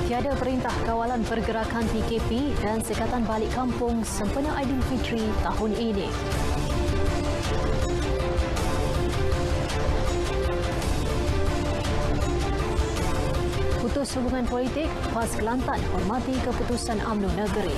Tiada perintah kawalan pergerakan PKP dan sekatan balik kampung sempena Aidilfitri tahun ini. Putus hubungan politik, PAS Kelantan hormati keputusan UMNO Negeri.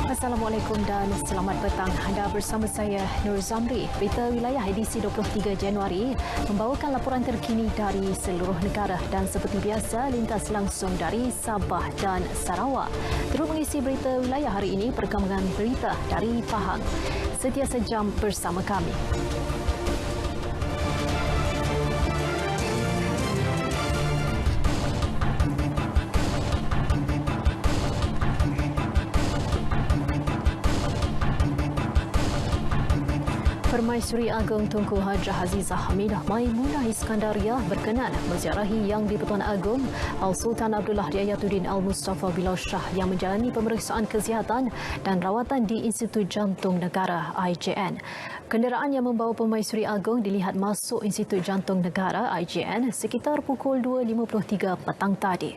Assalamualaikum dan selamat petang. Anda bersama saya Nur Zamri. Berita wilayah edisi 23 Januari membawakan laporan terkini dari seluruh negara dan seperti biasa lintas langsung dari Sabah dan Sarawak. Turut mengisi berita wilayah hari ini perkembangan berita dari Pahang. Setia sejam bersama kami. Permaisuri Agong Tunku Hajrah Azizah Hamidah Maimunah Iskandariah berkenan menziarahi Yang di-Pertuan Agong Al-Sultan Abdullah Riayatuddin Al-Mustafa Bilal Shah yang menjalani pemeriksaan kesihatan dan rawatan di Institut Jantung Negara IJN. Kenderaan yang membawa Permaisuri Agong dilihat masuk Institut Jantung Negara IJN sekitar pukul 2.53 petang tadi.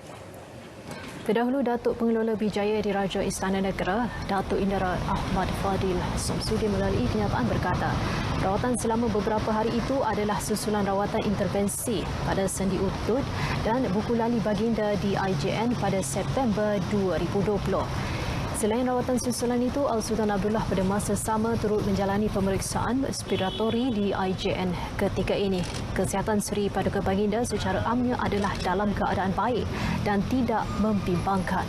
Terdahulu, Datuk Pengelola Bijaya Diraja Istana Negara, Datuk Indara Ahmad Fadil Samsudin melalui kenyataan berkata, rawatan selama beberapa hari itu adalah susulan rawatan intervensi pada sendi utut dan buku lali baginda di IJN pada September 2020. Selain rawatan susulan itu, Al-Sultan Abdullah pada masa sama turut menjalani pemeriksaan respiratori di IJN ketika ini. Kesihatan Seri Paduka Baginda secara amnya adalah dalam keadaan baik dan tidak membimbangkan.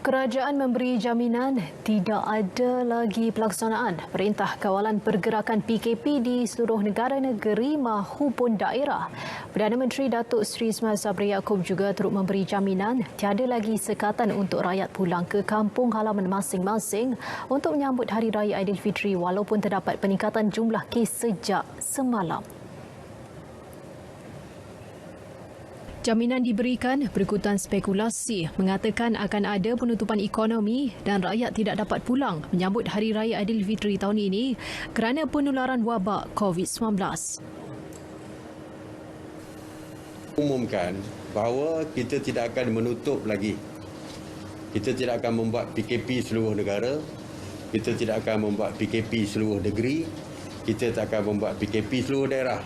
Kerajaan memberi jaminan tidak ada lagi pelaksanaan Perintah Kawalan Pergerakan PKP di seluruh negara negeri mahupun daerah. Perdana Menteri Datuk Seri Ismail Sabri Yaakob juga turut memberi jaminan tiada lagi sekatan untuk rakyat pulang ke kampung halaman masing-masing untuk menyambut Hari Raya Aidilfitri walaupun terdapat peningkatan jumlah kes sejak semalam. Jaminan diberikan berikutan spekulasi mengatakan akan ada penutupan ekonomi dan rakyat tidak dapat pulang menyambut Hari Raya Aidilfitri tahun ini kerana penularan wabak COVID-19. Umumkan bahawa kita tidak akan menutup lagi. Kita tidak akan membuat PKP seluruh negara. Kita tidak akan membuat PKP seluruh negeri. Kita tak akan membuat PKP seluruh daerah.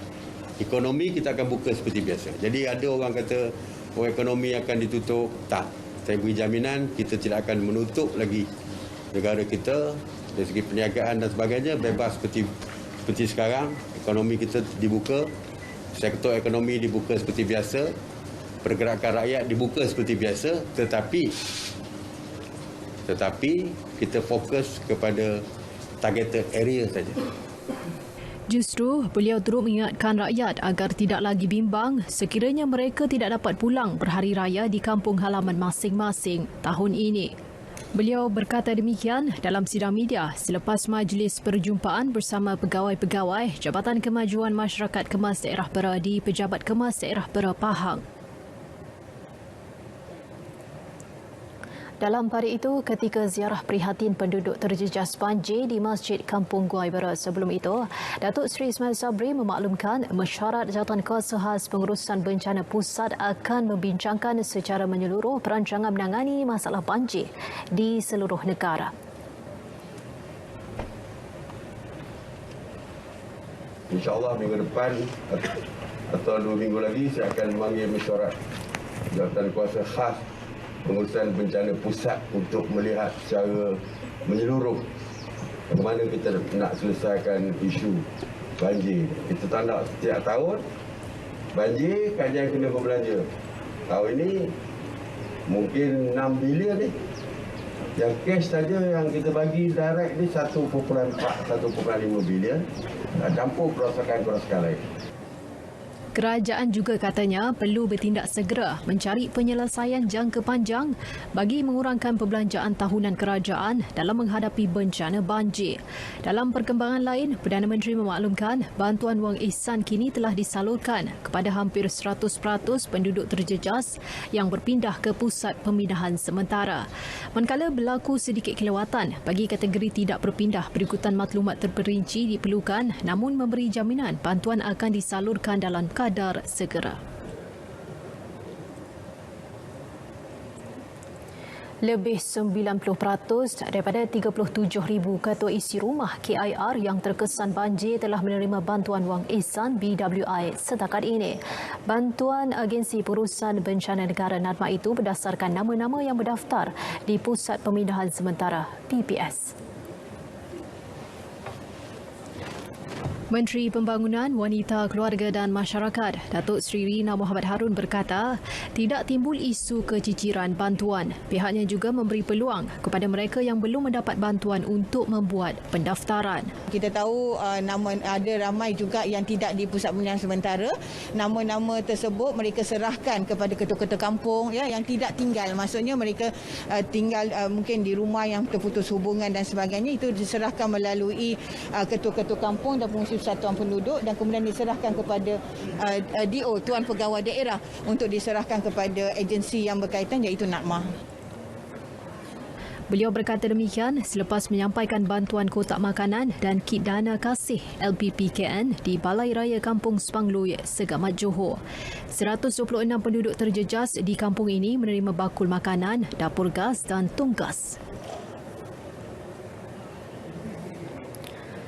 Ekonomi kita akan buka seperti biasa. Jadi ada orang kata ekonomi akan ditutup. Tak. Saya beri jaminan kita tidak akan menutup lagi negara kita dari segi perniagaan dan sebagainya, bebas seperti sekarang. Ekonomi kita dibuka, sektor ekonomi dibuka seperti biasa, pergerakan rakyat dibuka seperti biasa, tetapi kita fokus kepada targeted area saja. Justru, beliau turut mengingatkan rakyat agar tidak lagi bimbang sekiranya mereka tidak dapat pulang berhari raya di kampung halaman masing-masing tahun ini. Beliau berkata demikian dalam sidang media selepas majlis perjumpaan bersama pegawai-pegawai Jabatan Kemajuan Masyarakat Kemas Daerah Bera di Pejabat Kemas Daerah Bera Pahang. Dalam pada itu, ketika ziarah prihatin penduduk terjejas banjir di Masjid Kampung Guai Bera sebelum itu, Datuk Seri Ismail Sabri memaklumkan mesyuarat Jawatankuasa Khas Pengurusan Bencana Pusat akan membincangkan secara menyeluruh perancangan menangani masalah banjir di seluruh negara. InsyaAllah minggu depan atau 2 minggu lagi saya akan memanggil mesyuarat Jawatankuasa Khas Pengurusan Bencana Pusat untuk melihat secara menyeluruh bagaimana kita nak selesaikan isu banjir. Kita tak nak setiap tahun banjir, kajian kena berbelanja. Tahun ini mungkin 6 bilion ni. Yang cash saja yang kita bagi direct ni 1.4, 1.5 bilion. Campur kerosakan lain. Kerajaan juga katanya perlu bertindak segera mencari penyelesaian jangka panjang bagi mengurangkan perbelanjaan tahunan kerajaan dalam menghadapi bencana banjir. Dalam perkembangan lain, Perdana Menteri memaklumkan bantuan wang ihsan kini telah disalurkan kepada hampir 100% penduduk terjejas yang berpindah ke pusat pemindahan sementara. Manakala berlaku sedikit kelewatan bagi kategori tidak berpindah, berikutan maklumat terperinci diperlukan, namun memberi jaminan bantuan akan disalurkan dalam kadar segera. Lebih 90% daripada 37,000 ketua isi rumah KIR yang terkesan banjir telah menerima bantuan wang ihsan BWI setakat ini. Bantuan Agensi Pengurusan Bencana Negara NADMA itu berdasarkan nama-nama yang berdaftar di Pusat Pemindahan Sementara PPS. Menteri Pembangunan, Wanita, Keluarga dan Masyarakat, Datuk Seri Rina Mohamad Harun berkata, tidak timbul isu keciciran bantuan. Pihaknya juga memberi peluang kepada mereka yang belum mendapat bantuan untuk membuat pendaftaran. Kita tahu ada ramai juga yang tidak di Pusat Pemindahan Sementara. Nama-nama tersebut mereka serahkan kepada ketua-ketua kampung ya, yang tidak tinggal. Maksudnya mereka tinggal mungkin di rumah yang terputus hubungan dan sebagainya. Itu diserahkan melalui ketua-ketua kampung dan pengurusi persatuan penduduk dan kemudian diserahkan kepada DO, Tuan Pegawai Daerah, untuk diserahkan kepada agensi yang berkaitan iaitu NADMA. Beliau berkata demikian selepas menyampaikan bantuan kotak makanan dan kit dana kasih LPPKN di Balai Raya Kampung Sepanglui, Segamat, Johor. 126 penduduk terjejas di kampung ini menerima bakul makanan, dapur gas dan tong gas.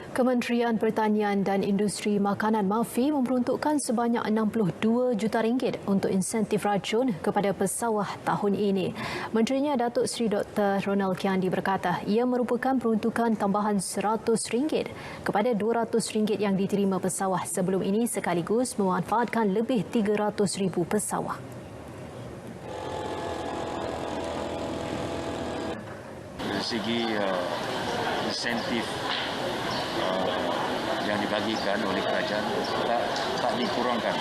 Kementerian Pertanian dan Industri Makanan MAFI memperuntukkan sebanyak 62 juta ringgit untuk insentif racun kepada pesawah tahun ini. Menterinya Datuk Seri Dr. Ronald Kiandi berkata ia merupakan peruntukan tambahan RM100 kepada RM200 yang diterima pesawah sebelum ini sekaligus memanfaatkan lebih 300,000 pesawah. Dari segi insentif yang dibagikan oleh kerajaan tak dikurangkan.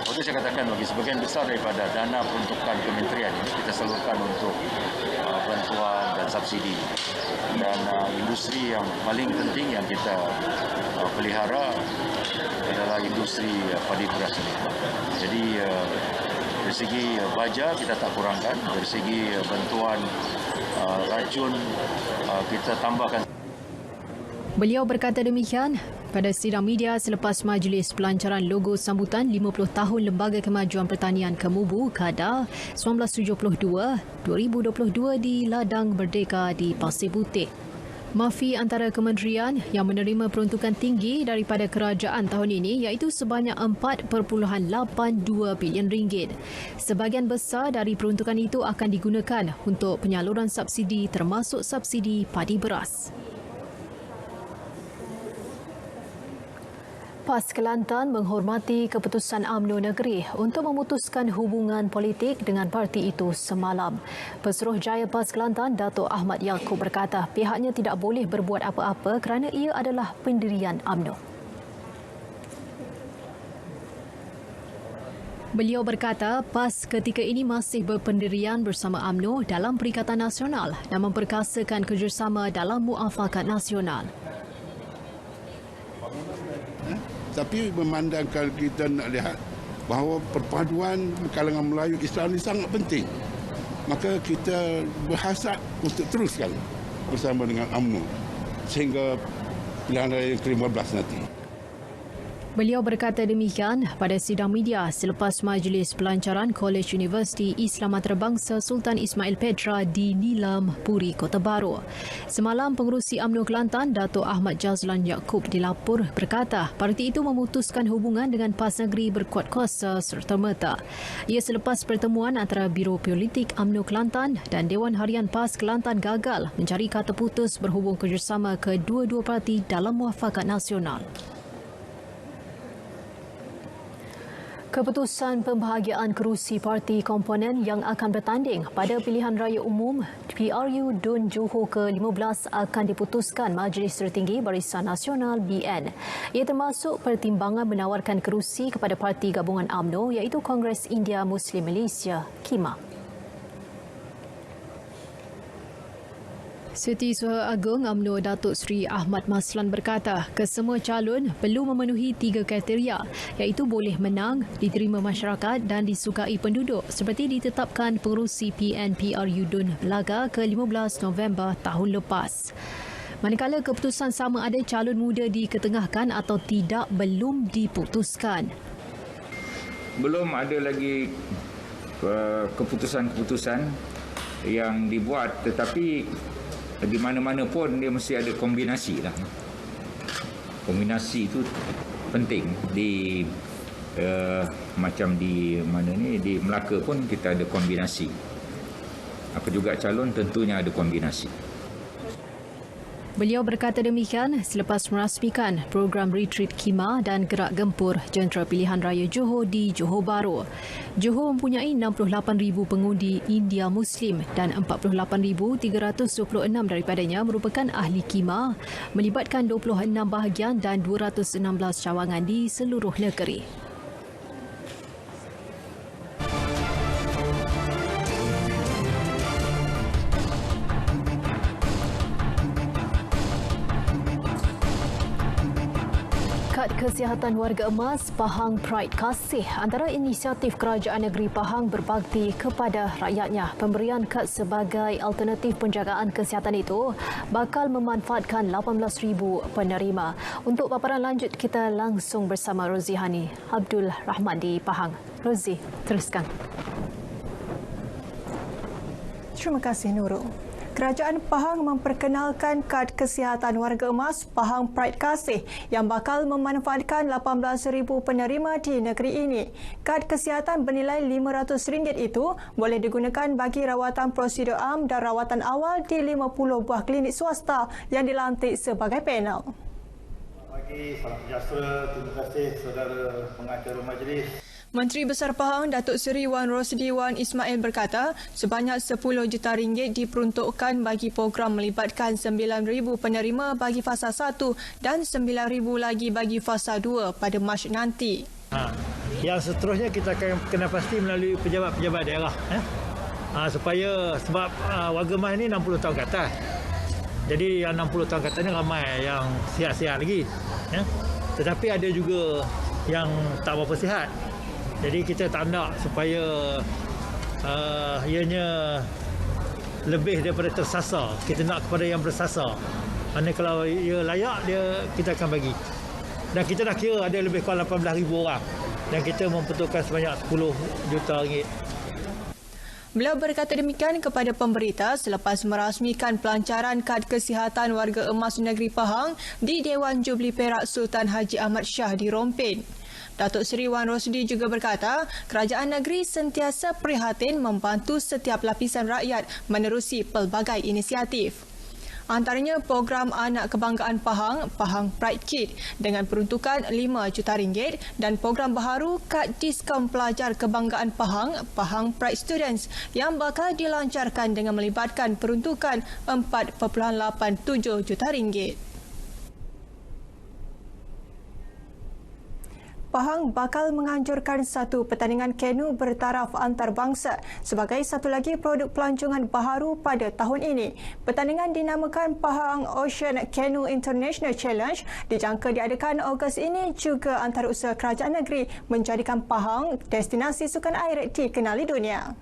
Itu saya katakan bagi sebagian besar daripada dana peruntukan kementerian ini kita salurkan untuk bantuan dan subsidi. Dan industri yang paling penting yang kita pelihara adalah industri padi beras ini. Jadi dari segi baja kita tak kurangkan, dari segi bantuan racun kita tambahkan. Beliau berkata demikian pada sidang media selepas majlis pelancaran logo sambutan 50 tahun Lembaga Kemajuan Pertanian Kemubu KADA 1972-2022 di Ladang Merdeka di Pasir Putih. MAFI antara kementerian yang menerima peruntukan tinggi daripada kerajaan tahun ini iaitu sebanyak 4.82 bilion ringgit. Sebahagian besar dari peruntukan itu akan digunakan untuk penyaluran subsidi termasuk subsidi padi beras. PAS Kelantan menghormati keputusan UMNO Negeri untuk memutuskan hubungan politik dengan parti itu semalam. Pesuruhjaya PAS Kelantan, Datuk Ahmad Yaakob berkata pihaknya tidak boleh berbuat apa-apa kerana ia adalah pendirian UMNO. Beliau berkata PAS ketika ini masih berpendirian bersama UMNO dalam Perikatan Nasional dan memperkasakan kerjasama dalam muafakat nasional. Tapi memandangkan kita nak lihat bahawa perpaduan kalangan Melayu Islam ini sangat penting. Maka kita berhasrat untuk teruskan bersama dengan UMNO sehingga pilihan raya ke-15 nanti. Beliau berkata demikian pada sidang media selepas majlis pelancaran College Universiti Islam Antarabangsa Sultan Ismail Petra di Nilam, Puri, Kota Baru. Semalam, pengerusi UMNO Kelantan, Datuk Ahmad Jazlan Yaakob dilapor berkata parti itu memutuskan hubungan dengan PAS Negeri berkuat kuasa serta-merta. Ia selepas pertemuan antara Biro Politik UMNO Kelantan dan Dewan Harian PAS Kelantan gagal mencari kata putus berhubung kerjasama kedua-dua parti dalam muafakat nasional. Keputusan pembahagian kerusi parti komponen yang akan bertanding pada pilihan raya umum PRU DUN Johor ke-15 akan diputuskan Majlis Tertinggi Barisan Nasional BN. Ia termasuk pertimbangan menawarkan kerusi kepada parti gabungan UMNO iaitu Kongres India Muslim Malaysia KIMA. Setiausaha Agung UMNO Datuk Seri Ahmad Maslan berkata, kesemua calon perlu memenuhi 3 kriteria iaitu boleh menang, diterima masyarakat dan disukai penduduk seperti ditetapkan pengerusi PN-PRU DUN Belaga ke-15 November tahun lepas. Manakala keputusan sama ada calon muda diketengahkan atau tidak belum diputuskan. Belum ada lagi keputusan-keputusan yang dibuat, tetapi di mana-mana pun dia mesti ada kombinasi lah. Kombinasi itu penting. Di macam di mana ni, di Melaka pun kita ada kombinasi. Apa juga calon tentunya ada kombinasi. Beliau berkata demikian selepas merasmikan program retreat KIMA dan gerak gempur Jentera Pilihan Raya Johor di Johor Bahru. Johor mempunyai 68,000 pengundi India Muslim dan 48,326 daripadanya merupakan ahli KIMA, melibatkan 26 bahagian dan 216 cawangan di seluruh negeri. Kad Kesihatan Warga Emas Pahang Pride Kasih antara inisiatif Kerajaan Negeri Pahang berbakti kepada rakyatnya. Pemberian kad sebagai alternatif penjagaan kesihatan itu bakal memanfaatkan 18,000 penerima. Untuk paparan lanjut, kita langsung bersama Rozi Hani Abdul Rahman di Pahang. Rozi, teruskan. Terima kasih Nurul. Kerajaan Pahang memperkenalkan kad kesihatan warga emas Pahang Pride Kasih yang bakal memanfaatkan 18,000 penerima di negeri ini. Kad kesihatan bernilai RM500 itu boleh digunakan bagi rawatan prosedur am dan rawatan awal di 50 buah klinik swasta yang dilantik sebagai panel. Salam sejahtera. Terima kasih saudara pengacara majlis. Menteri Besar Pahang Datuk Seri Wan Rosdi Wan Ismail berkata sebanyak RM10 juta diperuntukkan bagi program melibatkan 9,000 penerima bagi fasa 1 dan 9,000 lagi bagi fasa 2 pada Mac nanti. Yang seterusnya kita akan kena pasti melalui pejabat-pejabat daerah. Supaya sebab warga emas ini 60 tahun ke atas. Jadi yang 60 tahun ke atas ini ramai yang sihat-sihat lagi. Tetapi ada juga yang tak berapa sihat. Jadi kita tak nak supaya ianya lebih daripada tersasar. Kita nak kepada yang bersasar. Kerana kalau ia layak, kita akan bagi. Dan kita dah kira ada lebih kurang 18,000 orang. Dan kita memperuntukkan sebanyak RM10 juta. Beliau berkata demikian kepada pemberita selepas merasmikan pelancaran kad kesihatan warga emas negeri Pahang di Dewan Jubli Perak Sultan Haji Ahmad Shah di Rompin. Datuk Seri Wan Rosdi juga berkata, kerajaan negeri sentiasa prihatin membantu setiap lapisan rakyat menerusi pelbagai inisiatif. Antaranya program Anak Kebanggaan Pahang, Pahang Pride Kit dengan peruntukan RM5 juta dan program baharu Kad Diskaun Pelajar Kebanggaan Pahang, Pahang Pride Students yang bakal dilancarkan dengan melibatkan peruntukan RM4.87 juta. Pahang bakal menganjurkan satu pertandingan kanu bertaraf antarabangsa sebagai satu lagi produk pelancongan baharu pada tahun ini. Pertandingan dinamakan Pahang Ocean Canoe International Challenge dijangka diadakan Ogos ini juga antara usaha kerajaan negeri menjadikan Pahang destinasi sukan air dikenali dunia.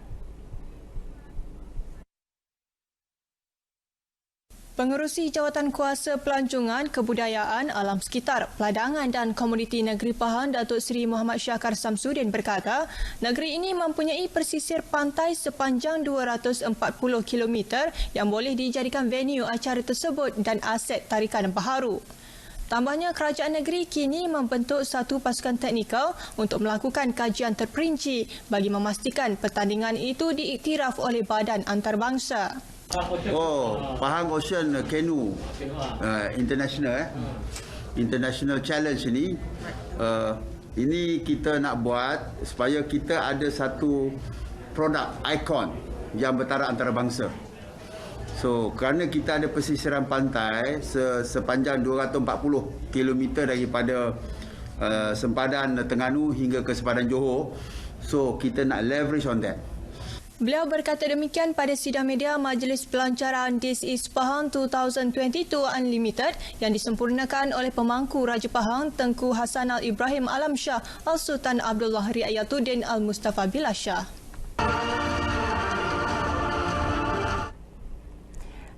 Pengerusi Jawatan Kuasa Pelancongan, Kebudayaan, Alam Sekitar, Peladangan dan Komoditi Negeri Pahang Datuk Seri Muhammad Syakar Samsudin berkata, negeri ini mempunyai pesisir pantai sepanjang 240 km yang boleh dijadikan venue acara tersebut dan aset tarikan baharu. Tambahnya, kerajaan negeri kini membentuk satu pasukan teknikal untuk melakukan kajian terperinci bagi memastikan pertandingan itu diiktiraf oleh badan antarabangsa. Pahang Ocean Canoe International Challenge ini Ini kita nak buat supaya kita ada satu produk ikon yang bertaraf antarabangsa. So, kerana kita ada pesisiran pantai sepanjang 240 km daripada sempadan Terengganu hingga ke sempadan Johor. So, kita nak leverage on that. Beliau berkata demikian pada sidang media Majlis Pelancaran This is Pahang 2022 Unlimited yang disempurnakan oleh pemangku Raja Pahang Tengku Hassanal Ibrahim Alam Shah Al-Sultan Abdullah Riayatuddin Al-Mustafa Billah Shah.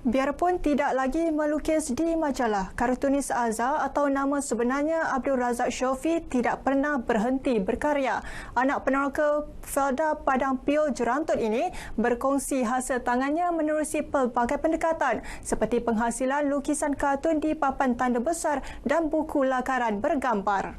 Biarpun tidak lagi melukis di majalah, kartunis Azhar atau nama sebenarnya Abdul Razak Shaufi tidak pernah berhenti berkarya. Anak peneroka Felda Padang Pio Jerantut ini berkongsi hasil tangannya menerusi pelbagai pendekatan seperti penghasilan lukisan kartun di papan tanda besar dan buku lakaran bergambar.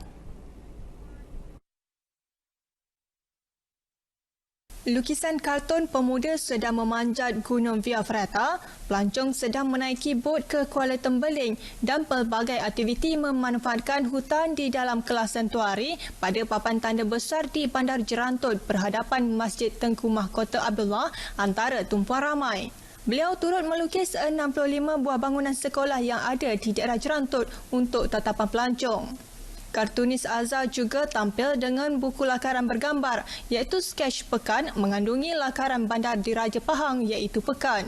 Lukisan kartun pemuda sedang memanjat Gunung Via Ferrata, pelancong sedang menaiki bot ke Kuala Tembeling dan pelbagai aktiviti memanfaatkan hutan di dalam kelas santuari pada papan tanda besar di Bandar Jerantut berhadapan Masjid Tengku Mahkota Abdullah antara tumpuan ramai. Beliau turut melukis 65 buah bangunan sekolah yang ada di daerah Jerantut untuk tatapan pelancong. Kartunis Azhar juga tampil dengan buku lakaran bergambar iaitu sketch pekan mengandungi lakaran bandar Diraja Pahang iaitu Pekan.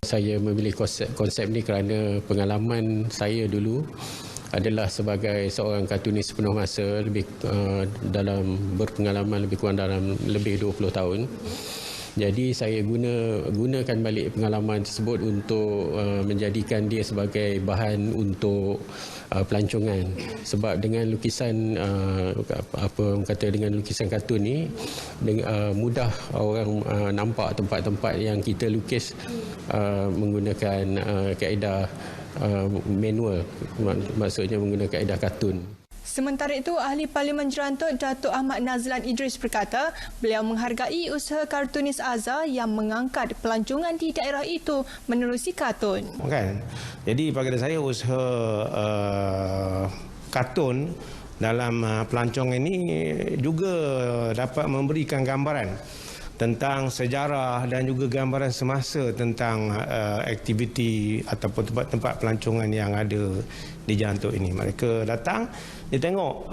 Saya memilih konsep ini kerana pengalaman saya dulu adalah sebagai seorang kartunis penuh masa dalam berpengalaman lebih kurang dalam lebih 20 tahun. Jadi saya gunakan balik pengalaman tersebut untuk menjadikan dia sebagai bahan untuk pelancongan. Sebab dengan lukisan dengan lukisan kartun ni mudah orang nampak tempat-tempat yang kita lukis menggunakan kaedah manual, maksudnya menggunakan kaedah kartun. Sementara itu, Ahli Parlimen Jerantut Datuk Ahmad Nazlan Idris berkata beliau menghargai usaha kartunis Azhar yang mengangkat pelancongan di daerah itu menerusi kartun. Kan? Jadi bagi saya usaha kartun dalam pelancongan ini juga dapat memberikan gambaran tentang sejarah dan juga gambaran semasa tentang aktiviti ataupun tempat-tempat pelancongan yang ada di Jerantut ini. Mereka datang, dia tengok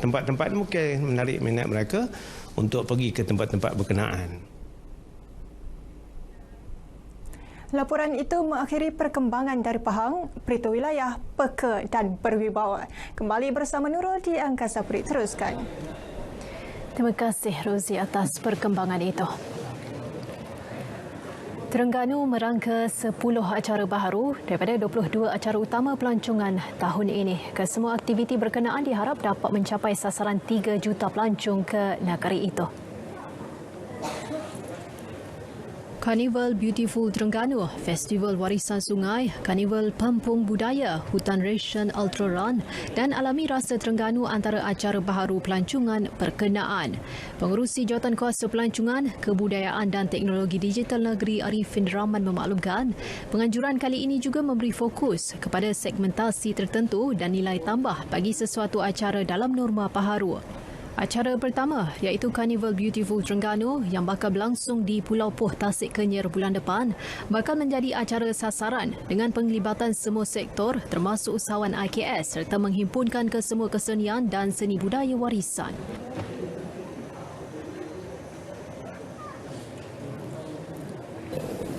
tempat-tempat ini mungkin menarik minat mereka untuk pergi ke tempat-tempat berkenaan. Laporan itu mengakhiri perkembangan dari Pahang, berita wilayah, peka dan berwibawa. Kembali bersama Nurul di Angkasa Puri. Teruskan. Terima kasih Rozi atas perkembangan itu. Terengganu merangka 10 acara baharu daripada 22 acara utama pelancongan tahun ini. Kesemua aktiviti berkenaan diharap dapat mencapai sasaran 3 juta pelancong ke negeri itu. Karnival Beautiful Terengganu, Festival Warisan Sungai, Karnival Pampung Budaya, Hutan Resian Ultra Run dan Alami Rasa Terengganu antara acara baharu pelancongan berkenaan. Pengerusi Jawatankuasa Pelancongan, Kebudayaan dan Teknologi Digital Negeri Arifin Rahman memaklumkan, penganjuran kali ini juga memberi fokus kepada segmentasi tertentu dan nilai tambah bagi sesuatu acara dalam norma baharu. Acara pertama iaitu Karnival Beautiful Terengganu yang bakal berlangsung di Pulau Poh Tasik Kenyer bulan depan bakal menjadi acara sasaran dengan penglibatan semua sektor termasuk usahawan IKS serta menghimpunkan kesemua kesenian dan seni budaya warisan.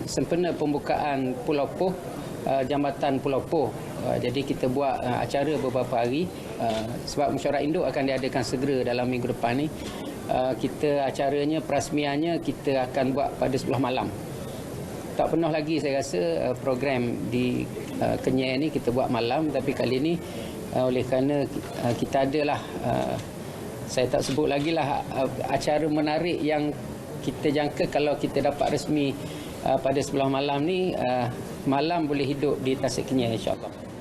Sempena pembukaan Pulau Poh, Jambatan Pulau Poh. Jadi kita buat acara beberapa hari sebab mesyuarat induk akan diadakan segera dalam minggu depan ni. Kita acaranya, perasmiannya kita akan buat pada 10 malam. Tak pernah lagi saya rasa program di Kenyer ni kita buat malam, tapi kali ni oleh kerana kita adalah saya tak sebut lagi lah acara menarik yang kita jangka kalau kita dapat resmi pada 11 malam ni, malam boleh hidup di Tasik Kenyer insya-Allah.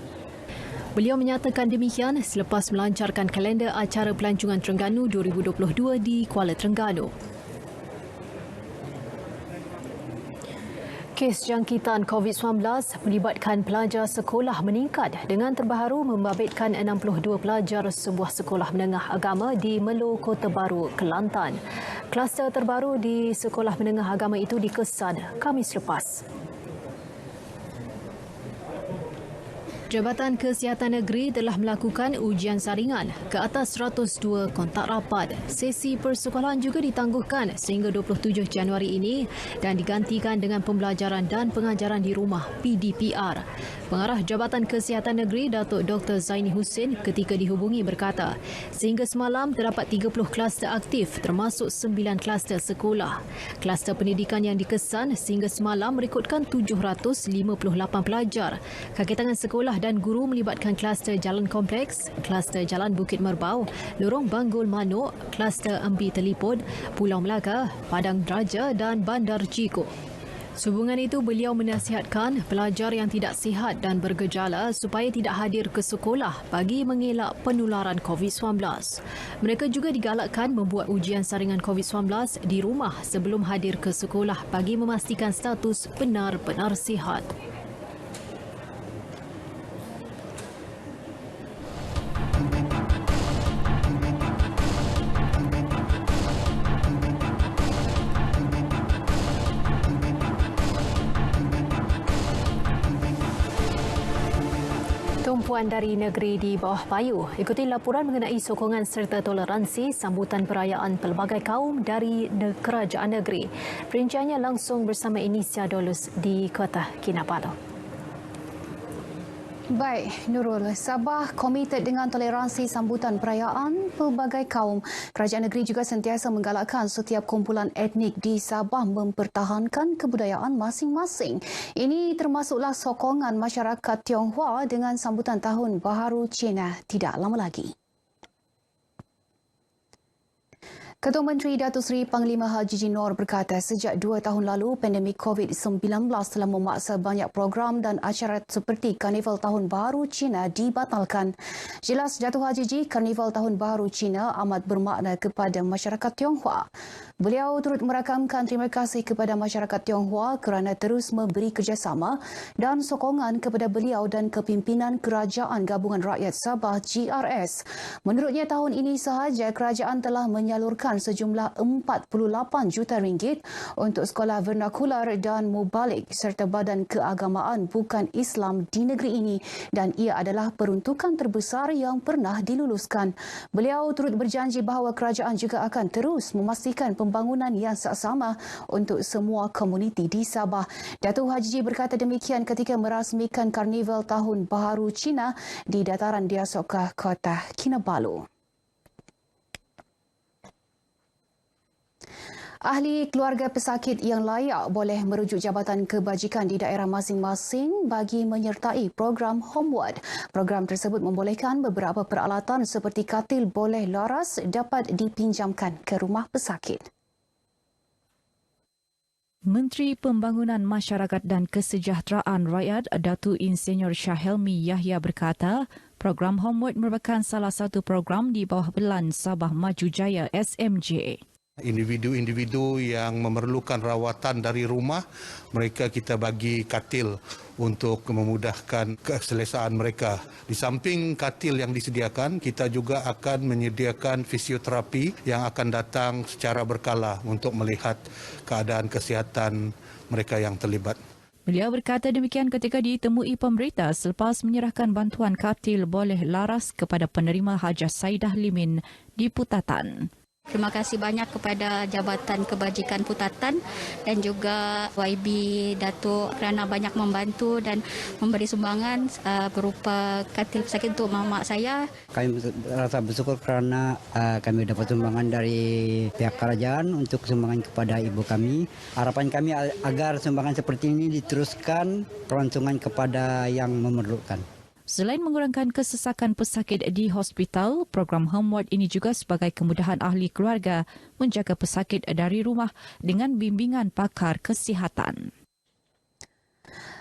Beliau menyatakan demikian selepas melancarkan kalender acara pelancongan Terengganu 2022 di Kuala Terengganu. Kes jangkitan COVID-19 melibatkan pelajar sekolah meningkat dengan terbaru membabitkan 62 pelajar sebuah sekolah menengah agama di Melo, Kota Baru, Kelantan. Kluster terbaru di sekolah menengah agama itu dikesan Khamis lepas. Jabatan Kesihatan Negeri telah melakukan ujian saringan ke atas 102 kontak rapat. Sesi persekolahan juga ditangguhkan sehingga 27 Januari ini dan digantikan dengan pembelajaran dan pengajaran di rumah PDPR. Pengarah Jabatan Kesihatan Negeri Datuk Dr. Zaini Husin ketika dihubungi berkata, sehingga semalam terdapat 30 kluster aktif termasuk 9 kluster sekolah. Kluster pendidikan yang dikesan sehingga semalam merekodkan 758 pelajar. Kaki tangan sekolah dan guru melibatkan kluster Jalan Kompleks, kluster Jalan Bukit Merbau, Lorong Banggul Manuk, kluster Embi Telipod, Pulau Melaka, Padang Deraja dan Bandar Ciko. Sehubungan itu, beliau menasihatkan pelajar yang tidak sihat dan bergejala supaya tidak hadir ke sekolah bagi mengelak penularan COVID-19. Mereka juga digalakkan membuat ujian saringan COVID-19 di rumah sebelum hadir ke sekolah bagi memastikan status benar-benar sihat. Tumpuan dari negeri di bawah payu. Ikuti laporan mengenai sokongan serta toleransi sambutan perayaan pelbagai kaum dari kerajaan negeri. Perinciannya langsung bersama Inisia Dolus di Kota Kinabalu. Baik, Nurul. Sabah komited dengan toleransi sambutan perayaan pelbagai kaum. Kerajaan negeri juga sentiasa menggalakkan setiap kumpulan etnik di Sabah mempertahankan kebudayaan masing-masing. Ini termasuklah sokongan masyarakat Tionghoa dengan sambutan Tahun Baharu Cina tidak lama lagi. Ketua Menteri Datuk Seri Panglima Haji Jinor berkata sejak 2 tahun lalu pandemik COVID-19 telah memaksa banyak program dan acara seperti Karnival Tahun Baharu Cina dibatalkan. Jelas Datuk Haji Ji, Karnival Tahun Baharu Cina amat bermakna kepada masyarakat Tionghoa. Beliau turut merakamkan terima kasih kepada masyarakat Tionghoa kerana terus memberi kerjasama dan sokongan kepada beliau dan kepimpinan Kerajaan Gabungan Rakyat Sabah GRS. Menurutnya tahun ini sahaja kerajaan telah menyalurkan sejumlah 48 juta ringgit untuk sekolah vernakular dan mubalik serta badan keagamaan bukan Islam di negeri ini dan ia adalah peruntukan terbesar yang pernah diluluskan. Beliau turut berjanji bahawa kerajaan juga akan terus memastikan pembangunan yang saksama untuk semua komuniti di Sabah. Datuk Haji berkata demikian ketika merasmikan Karnival Tahun Baharu Cina di dataran Diasokah Kota Kinabalu. Ahli keluarga pesakit yang layak boleh merujuk Jabatan Kebajikan di daerah masing-masing bagi menyertai program Homeward. Program tersebut membolehkan beberapa peralatan seperti katil boleh laras dapat dipinjamkan ke rumah pesakit. Menteri Pembangunan Masyarakat dan Kesejahteraan Rakyat Datuk Insinyur Syahelmi Yahya berkata, program Homeward merupakan salah satu program di bawah Belan Sabah Maju Jaya SMJ. Individu-individu yang memerlukan rawatan dari rumah, mereka kita bagi katil untuk memudahkan keselesaan mereka. Di samping katil yang disediakan, kita juga akan menyediakan fisioterapi yang akan datang secara berkala untuk melihat keadaan kesihatan mereka yang terlibat. Beliau berkata demikian ketika ditemui pemberita selepas menyerahkan bantuan katil boleh laras kepada penerima hajah Saidah Limin di Putatan. Terima kasih banyak kepada Jabatan Kebajikan Putatan dan juga YB Datuk kerana banyak membantu dan memberi sumbangan berupa katil pesakit untuk mak saya. Kami rasa bersyukur kerana kami dapat sumbangan dari pihak kerajaan untuk sumbangan kepada ibu kami. Harapan kami agar sumbangan seperti ini diteruskan pelancongan kepada yang memerlukan. Selain mengurangkan kesesakan pesakit di hospital, program Homeward ini juga sebagai kemudahan ahli keluarga menjaga pesakit dari rumah dengan bimbingan pakar kesihatan.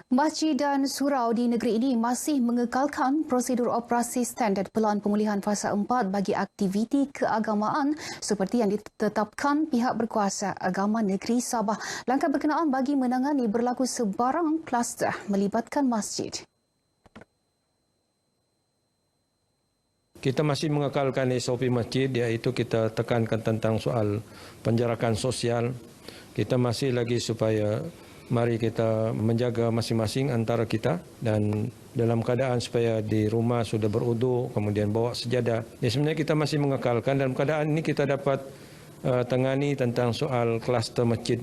Masjid dan surau di negeri ini masih mengekalkan prosedur operasi standard Pelan Pemulihan Fasa 4 bagi aktiviti keagamaan seperti yang ditetapkan pihak berkuasa agama negeri Sabah. Langkah berkenaan bagi menangani berlaku sebarang kluster melibatkan masjid. Kita masih mengekalkan SOP masjid, iaitu kita tekankan tentang soal penjarakan sosial. Kita masih lagi supaya mari kita menjaga masing-masing antara kita dan dalam keadaan supaya di rumah sudah beruduk, kemudian bawa sejadah. Sebenarnya kita masih mengekalkan dalam keadaan ini kita dapat tangani tentang soal kluster masjid.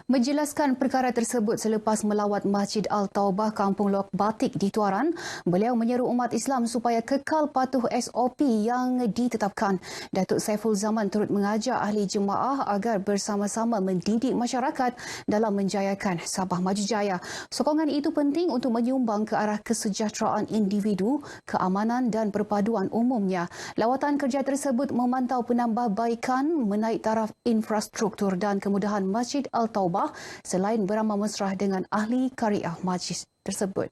Menjelaskan perkara tersebut selepas melawat Masjid Al-Taubah Kampung Lok Batik di Tuaran, beliau menyeru umat Islam supaya kekal patuh SOP yang ditetapkan. Datuk Saiful Zaman turut mengajak ahli jemaah agar bersama-sama mendidik masyarakat dalam menjayakan Sabah Maju Jaya. Sokongan itu penting untuk menyumbang ke arah kesejahteraan individu, keamanan dan perpaduan umumnya. Lawatan kerja tersebut memantau penambahbaikan menaik taraf infrastruktur dan kemudahan Masjid Al-Taubah selain beramal mesra dengan ahli kariah majlis tersebut.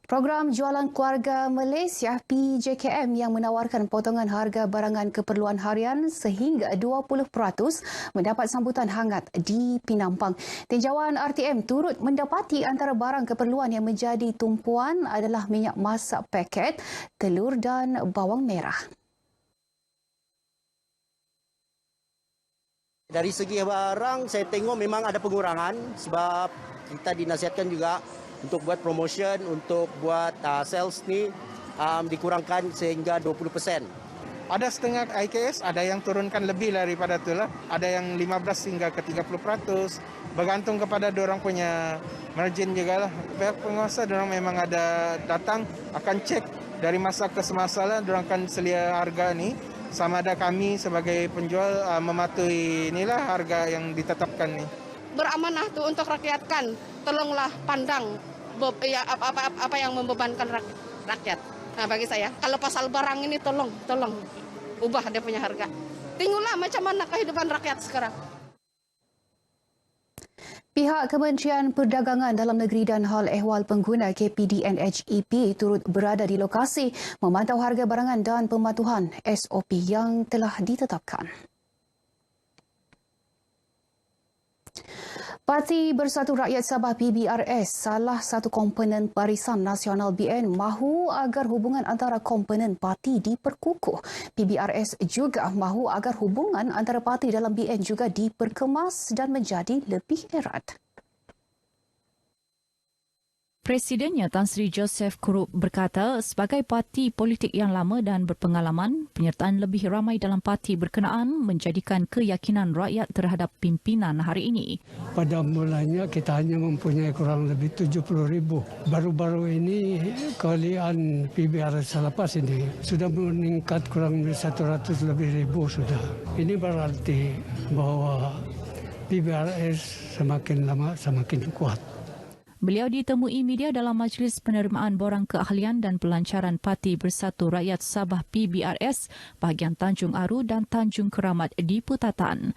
Program Jualan Keluarga Malaysia PJKM yang menawarkan potongan harga barangan keperluan harian sehingga 20% mendapat sambutan hangat di Pinampang. Tinjauan RTM turut mendapati antara barang keperluan yang menjadi tumpuan adalah minyak masak paket, telur dan bawang merah. Dari segi barang, saya tengok memang ada pengurangan sebab kita dinasihatkan juga untuk buat promotion, untuk buat sales ni dikurangkan sehingga 20%. Ada setengah IKS, ada yang turunkan lebih daripada itulah. Ada yang 15 hingga ke 30%. Bergantung kepada diorang punya margin juga lah. Pihak penguasa diorang memang ada datang, akan cek dari masa ke semasa lah, diorang akan selia harga ni. Sama ada kami sebagai penjual mematuhi inilah harga yang ditetapkan ni. Beramanah tu untuk rakyat kan, tolonglah pandang apa yang membebankan rakyat. Nah, bagi saya, kalau pasal barang ini tolong ubah dia punya harga. Tengoklah macam mana kehidupan rakyat sekarang. Pihak Kementerian Perdagangan Dalam Negeri dan Hal Ehwal Pengguna KPDNHEP turut berada di lokasi memantau harga barangan dan pematuhan SOP yang telah ditetapkan. Parti Bersatu Rakyat Sabah PBRS, salah satu komponen Barisan Nasional BN, mahu agar hubungan antara komponen parti diperkukuh. PBRS juga mahu agar hubungan antara parti dalam BN juga diperkemas dan menjadi lebih erat. Presidennya Tan Sri Joseph Kurup berkata, sebagai parti politik yang lama dan berpengalaman, penyertaan lebih ramai dalam parti berkenaan menjadikan keyakinan rakyat terhadap pimpinan hari ini. Pada mulanya kita hanya mempunyai kurang lebih 70,000. Baru-baru ini keahlian PBRS selepas ini sudah meningkat kurang lebih 100 lebih ribu sudah. Ini berarti bahawa PBRS semakin lama semakin kuat. Beliau ditemui media dalam majlis penerimaan borang keahlian dan pelancaran Parti Bersatu Rakyat Sabah PBRS bahagian Tanjung Aru dan Tanjung Keramat di Putatan.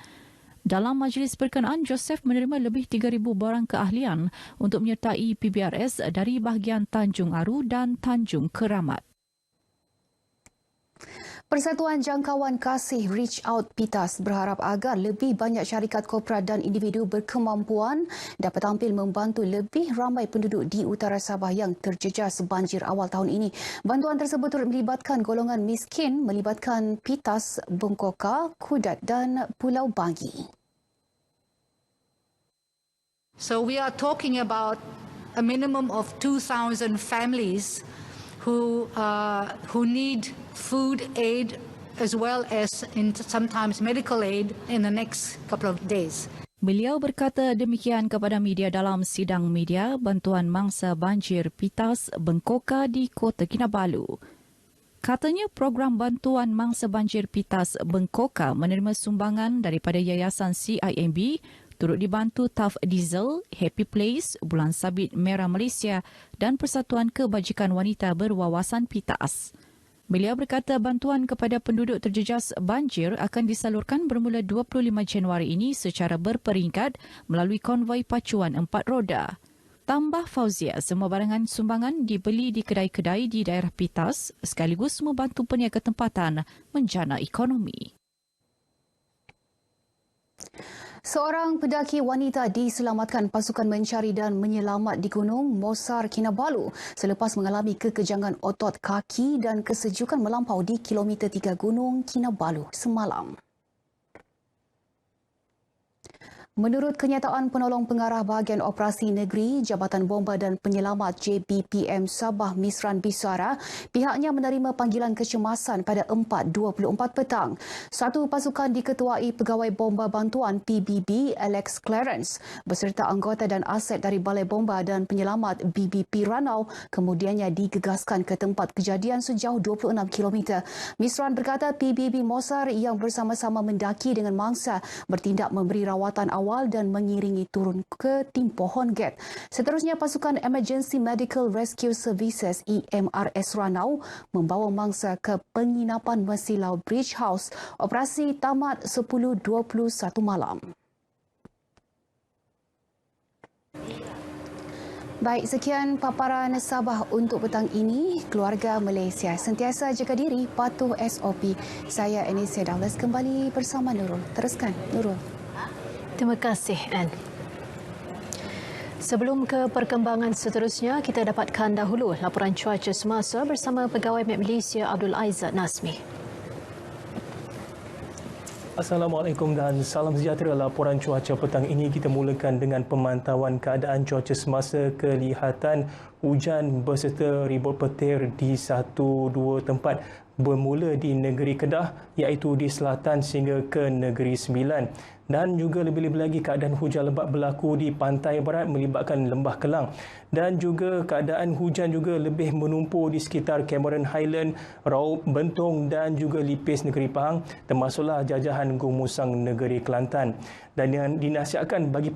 Dalam majlis berkenaan, Joseph menerima lebih 3,000 borang keahlian untuk menyertai PBRS dari bahagian Tanjung Aru dan Tanjung Keramat. Persatuan Jangkauan Kasih Reach Out PITAS berharap agar lebih banyak syarikat korporat dan individu berkemampuan dapat tampil membantu lebih ramai penduduk di utara Sabah yang terjejas banjir awal tahun ini. Bantuan tersebut turut melibatkan golongan miskin, melibatkan PITAS Bengkoka, Kudat dan Pulau Bangi. So we are talking about a minimum of 2,000 families who need food aid as well as sometimes medical aid in the next couple of days. Beliau berkata demikian kepada media dalam sidang media bantuan mangsa banjir PITAS Bengkoka di Kota Kinabalu. Katanya program bantuan mangsa banjir PITAS Bengkoka menerima sumbangan daripada Yayasan CIMB, turut dibantu Taf Diesel, Happy Place, Bulan Sabit Merah Malaysia dan Persatuan Kebajikan Wanita Berwawasan PITAS. Beliau berkata bantuan kepada penduduk terjejas banjir akan disalurkan bermula 25 Januari ini secara berperingkat melalui konvoi pacuan 4 roda. Tambah Fauzia, semua barangan sumbangan dibeli di kedai-kedai di daerah Pitas sekaligus membantu peniaga tempatan menjana ekonomi. Seorang pendaki wanita diselamatkan pasukan mencari dan menyelamat di Gunung Mosar Kinabalu selepas mengalami kekejangan otot kaki dan kesejukan melampau di kilometer 3 Gunung Kinabalu semalam. Menurut kenyataan penolong pengarah bahagian operasi negeri Jabatan Bomba dan Penyelamat JBPM Sabah Misran Bisara, pihaknya menerima panggilan kecemasan pada 4.24 petang. Satu pasukan diketuai Pegawai Bomba Bantuan PBB Alex Clarence beserta anggota dan aset dari Balai Bomba dan Penyelamat BBP Ranau kemudiannya digegaskan ke tempat kejadian sejauh 26 km. Misran berkata PBB Mosar yang bersama-sama mendaki dengan mangsa bertindak memberi rawatan awal dan mengiringi turun ke Timpohon Gate. Seterusnya, pasukan Emergency Medical Rescue Services EMRS Ranau membawa mangsa ke penginapan Mesilau Bridge House. Operasi tamat 10.21 malam. Baik, sekian paparan Sabah untuk petang ini. Keluarga Malaysia sentiasa jaga diri, patuh SOP. Saya Anisya Dahlas kembali bersama Nurul. Teruskan, Nurul. Terima kasih, Anne. Sebelum ke perkembangan seterusnya, kita dapatkan dahulu laporan cuaca semasa bersama Pegawai Met Malaysia Abdul Aizat Nazmi. Assalamualaikum dan salam sejahtera. Laporan cuaca petang ini kita mulakan dengan pemantauan keadaan cuaca semasa. Kelihatan hujan berserta ribut petir di 1-2 tempat bermula di negeri Kedah iaitu di selatan sehingga ke negeri Sembilan. Dan juga lebih-lebih lagi keadaan hujan lebat berlaku di pantai barat melibatkan Lembah Kelang. Dan juga keadaan hujan juga lebih menumpuk di sekitar Cameron Highland, Raup, Bentong dan juga Lipis negeri Pahang termasuklah jajahan Gung Musang negeri Kelantan. Dan yang dinasihatkan bagi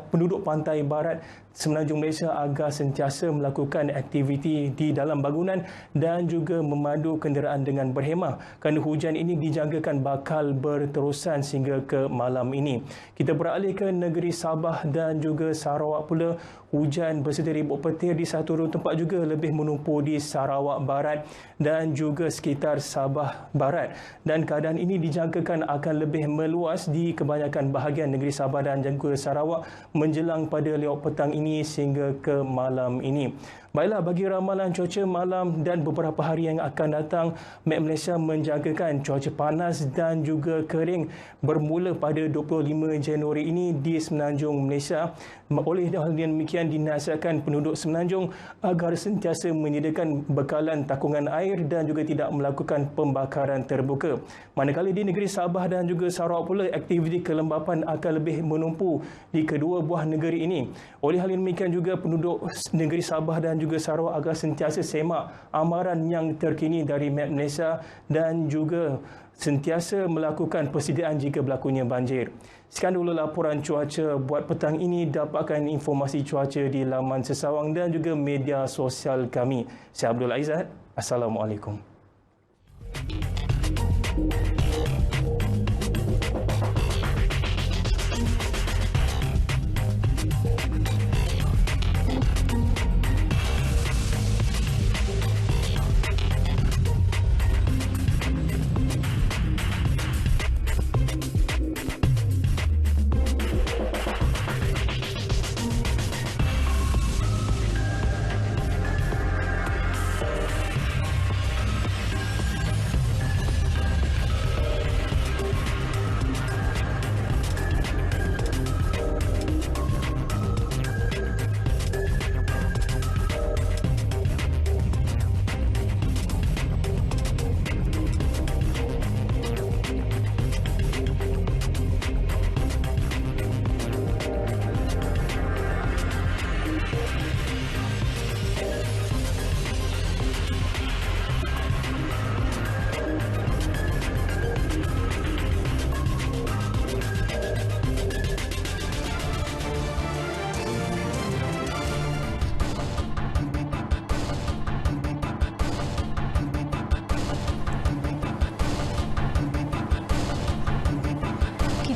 penduduk pantai barat Semenanjung Malaysia agar sentiasa melakukan aktiviti di dalam bangunan dan juga memandu kenderaan dengan berhemah kerana hujan ini dijangkakan bakal berterusan sehingga ke malam ini. Kita beralih ke negeri Sabah dan juga Sarawak pula. Hujan berserta ribut petir di satu tempat juga lebih menumpuk di Sarawak Barat dan juga sekitar Sabah Barat. Dan keadaan ini dijangkakan akan lebih meluas di kebanyakan bahagian negeri Sabah dan juga Sarawak menjelang pada lewat petang ini sehingga ke malam ini. Baiklah, bagi ramalan cuaca malam dan beberapa hari yang akan datang, Met Malaysia menjangkakan cuaca panas dan juga kering bermula pada 25 Januari ini di Semenanjung Malaysia. Oleh hal demikian, dinasihatkan penduduk Semenanjung agar sentiasa menyediakan bekalan takungan air dan juga tidak melakukan pembakaran terbuka. Manakala di negeri Sabah dan juga Sarawak pula, aktiviti kelembapan akan lebih menumpuk di kedua buah negeri ini. Oleh hal demikian juga, penduduk negeri Sabah dan juga Sarawak agar sentiasa semak amaran yang terkini dari Met Malaysia dan juga sentiasa melakukan persediaan jika berlakunya banjir. Sekian dulu laporan cuaca buat petang ini. Dapatkan informasi cuaca di laman sesawang dan juga media sosial kami. Saya Abdul Aizat. Assalamualaikum.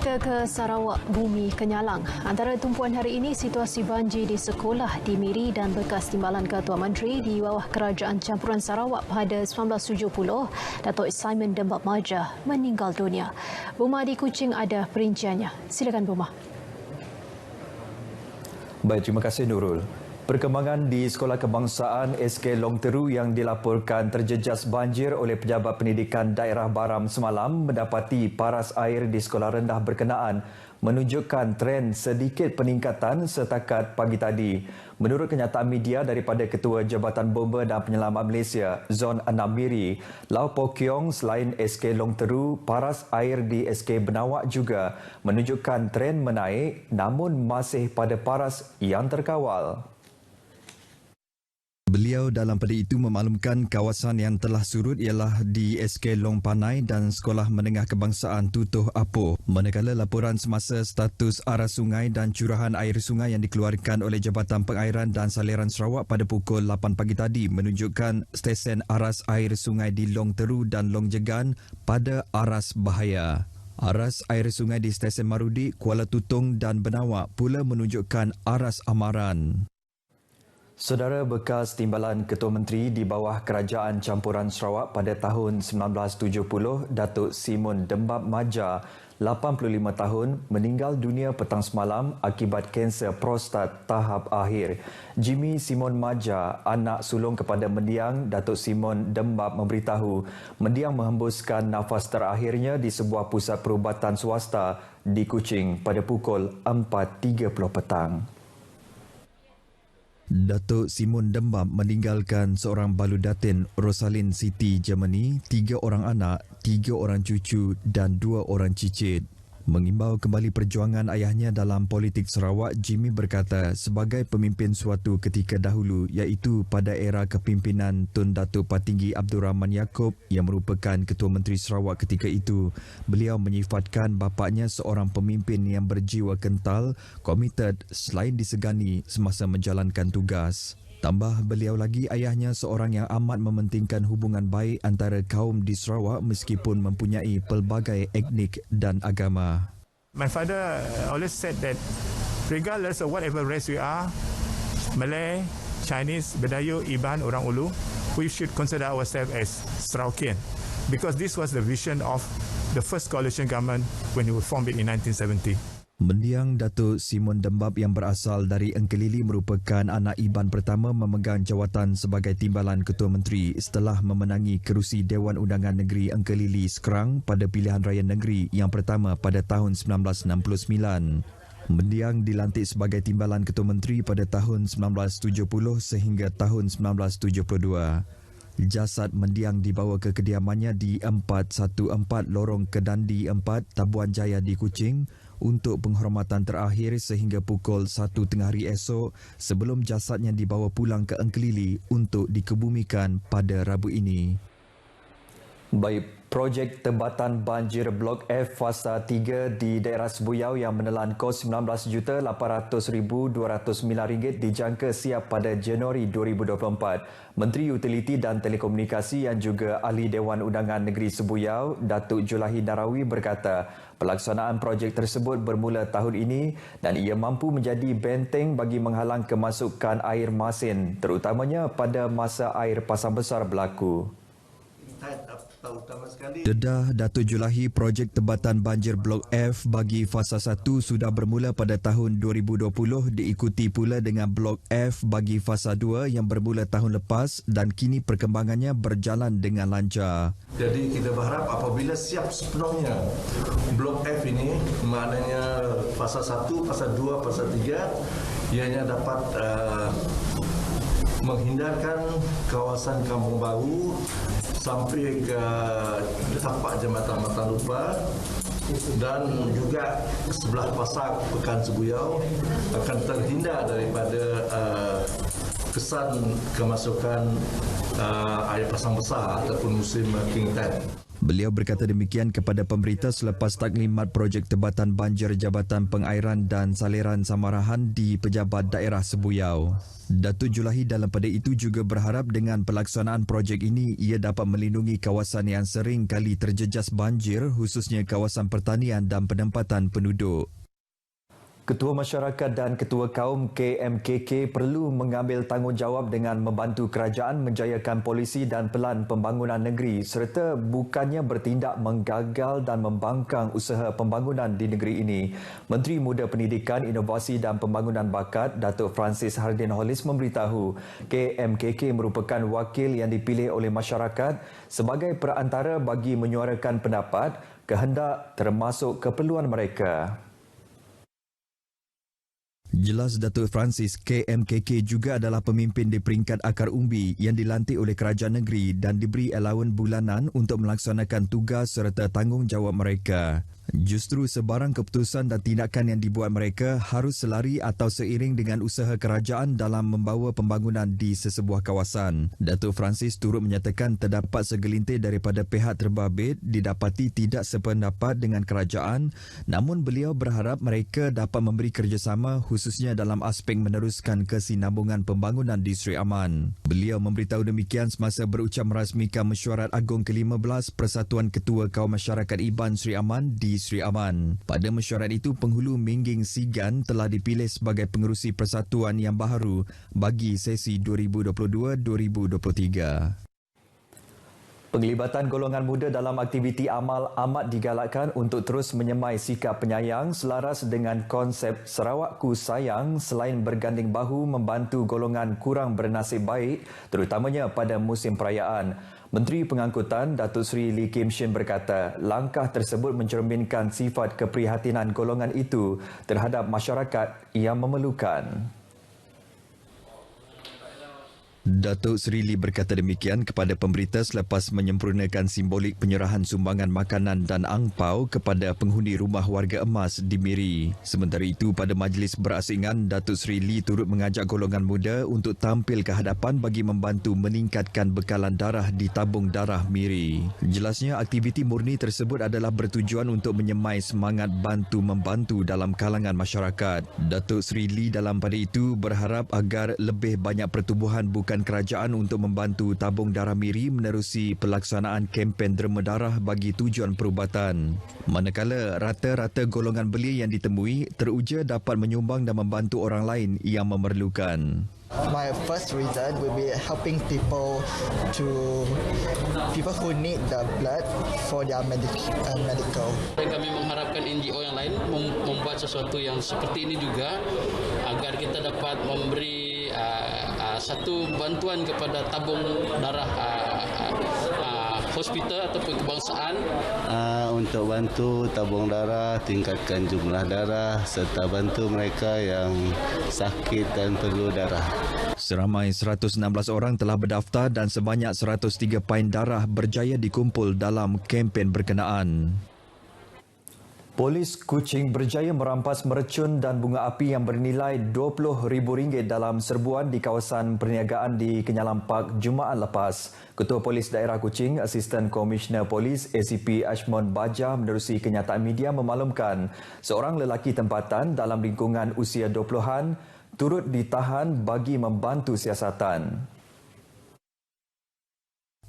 Kita ke Sarawak, bumi kenyalang. Antara tumpuan hari ini, situasi banjir di sekolah di Miri dan bekas timbalan Ketua Menteri di bawah Kerajaan Campuran Sarawak pada 1970, Datuk Simon Dembab Majah meninggal dunia. Buma di Kuching ada perinciannya. Silakan Buma. Baik, terima kasih Nurul. Perkembangan di Sekolah Kebangsaan SK Long Teru yang dilaporkan terjejas banjir oleh Pejabat Pendidikan Daerah Baram semalam mendapati paras air di sekolah rendah berkenaan menunjukkan tren sedikit peningkatan setakat pagi tadi. Menurut kenyataan media daripada Ketua Jabatan Bomba dan Penyelamat Malaysia, Zon 6 Miri, Lau Po Kiong, selain SK Long Teru, paras air di SK Benawak juga menunjukkan tren menaik namun masih pada paras yang terkawal. Beliau dalam pada itu memaklumkan kawasan yang telah surut ialah di SK Long Panai dan Sekolah Menengah Kebangsaan Tutuh Apoh. Manakala laporan semasa status aras sungai dan curahan air sungai yang dikeluarkan oleh Jabatan Pengairan dan Saliran Sarawak pada pukul 8 pagi tadi menunjukkan stesen aras air sungai di Long Teru dan Long Jegan pada aras bahaya. Aras air sungai di stesen Marudi, Kuala Tutung dan Benawak pula menunjukkan aras amaran. Saudara bekas timbalan Ketua Menteri di bawah Kerajaan Campuran Sarawak pada tahun 1970, Datuk Simon Dembab Majah, 85 tahun, meninggal dunia petang semalam akibat kanser prostat tahap akhir. Jimmy Simon Majah, anak sulung kepada mendiang Datuk Simon Dembab memberitahu, mendiang menghembuskan nafas terakhirnya di sebuah pusat perubatan swasta di Kuching pada pukul 4.30 petang. Datuk Simon Dembab meninggalkan seorang baludatin Rosalind City, Germany, 3 orang anak, 3 orang cucu dan 2 orang cicit. Mengimbau kembali perjuangan ayahnya dalam politik Sarawak, Jimmy berkata sebagai pemimpin suatu ketika dahulu iaitu pada era kepimpinan Tun Datuk Patinggi Abdul Rahman Yaakob yang merupakan Ketua Menteri Sarawak ketika itu, beliau menyifatkan bapaknya seorang pemimpin yang berjiwa kental, komited selain disegani semasa menjalankan tugas. Tambah beliau lagi ayahnya seorang yang amat mementingkan hubungan baik antara kaum di Sarawak meskipun mempunyai pelbagai etnik dan agama. My father always said that regardless of whatever race we are, Malay, Chinese, Badayu, Iban, orang Ulu, we should consider ourselves as Sarawakian because this was the vision of the first coalition government when it was formed in 1970. Mendiang Datuk Simon Dembab yang berasal dari Engkelili merupakan anak Iban pertama memegang jawatan sebagai timbalan Ketua Menteri setelah memenangi kerusi Dewan Undangan Negeri Engkelili Sekerang pada pilihan raya negeri yang pertama pada tahun 1969. Mendiang dilantik sebagai timbalan Ketua Menteri pada tahun 1970 sehingga tahun 1972. Jasad mendiang dibawa ke kediamannya di 414 Lorong Kedandi 4, Tabuan Jaya di Kuching untuk penghormatan terakhir sehingga pukul 1.30 hari esok sebelum jasadnya dibawa pulang ke Engkelili untuk dikebumikan pada Rabu ini. Baik, projek tebatan banjir Blok F Fasa 3 di daerah Sebuyau yang menelan kos RM19,800,209 dijangka siap pada Januari 2024. Menteri Utiliti dan Telekomunikasi yang juga Ahli Dewan Undangan Negeri Sebuyau, Datuk Julahi Narawi berkata, pelaksanaan projek tersebut bermula tahun ini dan ia mampu menjadi benteng bagi menghalang kemasukan air masin, terutamanya pada masa air pasang besar berlaku. Dedah Datuk Julahi, projek tebatan banjir Blok F bagi fasa 1 sudah bermula pada tahun 2020 diikuti pula dengan Blok F bagi fasa 2 yang bermula tahun lepas dan kini perkembangannya berjalan dengan lancar. Jadi kita berharap apabila siap sepenuhnya Blok F ini, maknanya fasa 1, fasa 2, fasa 3, ianya dapat menghindarkan kawasan Kampung Baru sampai ke tapak Jambatan Matan Lupa dan juga sebelah pasar Pekan Sebuyau akan terhindar daripada kesan kemasukan air pasang besar ataupun musim keringitan. Beliau berkata demikian kepada pemberita selepas taklimat projek tebatan banjir Jabatan Pengairan dan Saliran Samarahan di Pejabat Daerah Sebuyau. Datuk Julahi dalam pada itu juga berharap dengan pelaksanaan projek ini ia dapat melindungi kawasan yang sering kali terjejas banjir, khususnya kawasan pertanian dan penempatan penduduk. Ketua Masyarakat dan Ketua Kaum KMKK perlu mengambil tanggungjawab dengan membantu kerajaan menjayakan polisi dan pelan pembangunan negeri serta bukannya bertindak menggagal dan membangkang usaha pembangunan di negeri ini. Menteri Muda Pendidikan, Inovasi dan Pembangunan Bakat, Datuk Francis Hardin Hollis memberitahu KMKK merupakan wakil yang dipilih oleh masyarakat sebagai perantara bagi menyuarakan pendapat, kehendak termasuk keperluan mereka. Jelas Datuk Francis, KMKK juga adalah pemimpin di peringkat akar umbi yang dilantik oleh kerajaan negeri dan diberi allowance bulanan untuk melaksanakan tugas serta tanggungjawab mereka. Justru sebarang keputusan dan tindakan yang dibuat mereka harus selari atau seiring dengan usaha kerajaan dalam membawa pembangunan di sesebuah kawasan. Datuk Francis turut menyatakan terdapat segelintir daripada pihak terbabit didapati tidak sependapat dengan kerajaan, namun beliau berharap mereka dapat memberi kerjasama khususnya dalam aspek meneruskan kesinambungan pembangunan di Sri Aman. Beliau memberitahu demikian semasa berucap merasmikan Mesyuarat Agung ke-15 Persatuan Ketua Kaum Masyarakat Iban Sri Aman di Sri Aman. Pada mesyuarat itu, penghulu Mingging Sigan telah dipilih sebagai pengerusi persatuan yang baharu bagi sesi 2022-2023. Penglibatan golongan muda dalam aktiviti amal amat digalakkan untuk terus menyemai sikap penyayang selaras dengan konsep Sarawakku Sayang selain berganding bahu membantu golongan kurang bernasib baik terutamanya pada musim perayaan. Menteri Pengangkutan Datuk Seri Lee Kim Shin berkata langkah tersebut mencerminkan sifat keprihatinan golongan itu terhadap masyarakat yang memerlukan. Datuk Seri Lee berkata demikian kepada pemberita selepas menyempurnakan simbolik penyerahan sumbangan makanan dan angpau kepada penghuni rumah warga emas di Miri. Sementara itu, pada majlis berasingan, Datuk Seri Lee turut mengajak golongan muda untuk tampil ke hadapan bagi membantu meningkatkan bekalan darah di tabung darah Miri. Jelasnya, aktiviti murni tersebut adalah bertujuan untuk menyemai semangat bantu-membantu dalam kalangan masyarakat. Datuk Seri Lee dalam pada itu berharap agar lebih banyak pertubuhan bukan kerajaan untuk membantu tabung darah Miri menerusi pelaksanaan kempen derma darah bagi tujuan perubatan. Manakala rata-rata golongan belia yang ditemui teruja dapat menyumbang dan membantu orang lain yang memerlukan. My first reason will be helping people who need the blood for their medical. Kami mengharapkan NGO yang lain membuat sesuatu yang seperti ini juga agar kita dapat memberi satu bantuan kepada tabung darah hospital ataupun kebangsaan untuk bantu tabung darah, tingkatkan jumlah darah serta bantu mereka yang sakit dan perlu darah. Seramai 116 orang telah berdaftar dan sebanyak 103 pain darah berjaya dikumpul dalam kempen berkenaan. Polis Kuching berjaya merampas mercun dan bunga api yang bernilai RM20,000 dalam serbuan di kawasan perniagaan di Kenyalam Park Jumaat lepas. Ketua Polis Daerah Kuching, Asisten Komisioner Polis ACP Ashmon Baja menerusi kenyataan media memaklumkan seorang lelaki tempatan dalam lingkungan usia 20-an turut ditahan bagi membantu siasatan.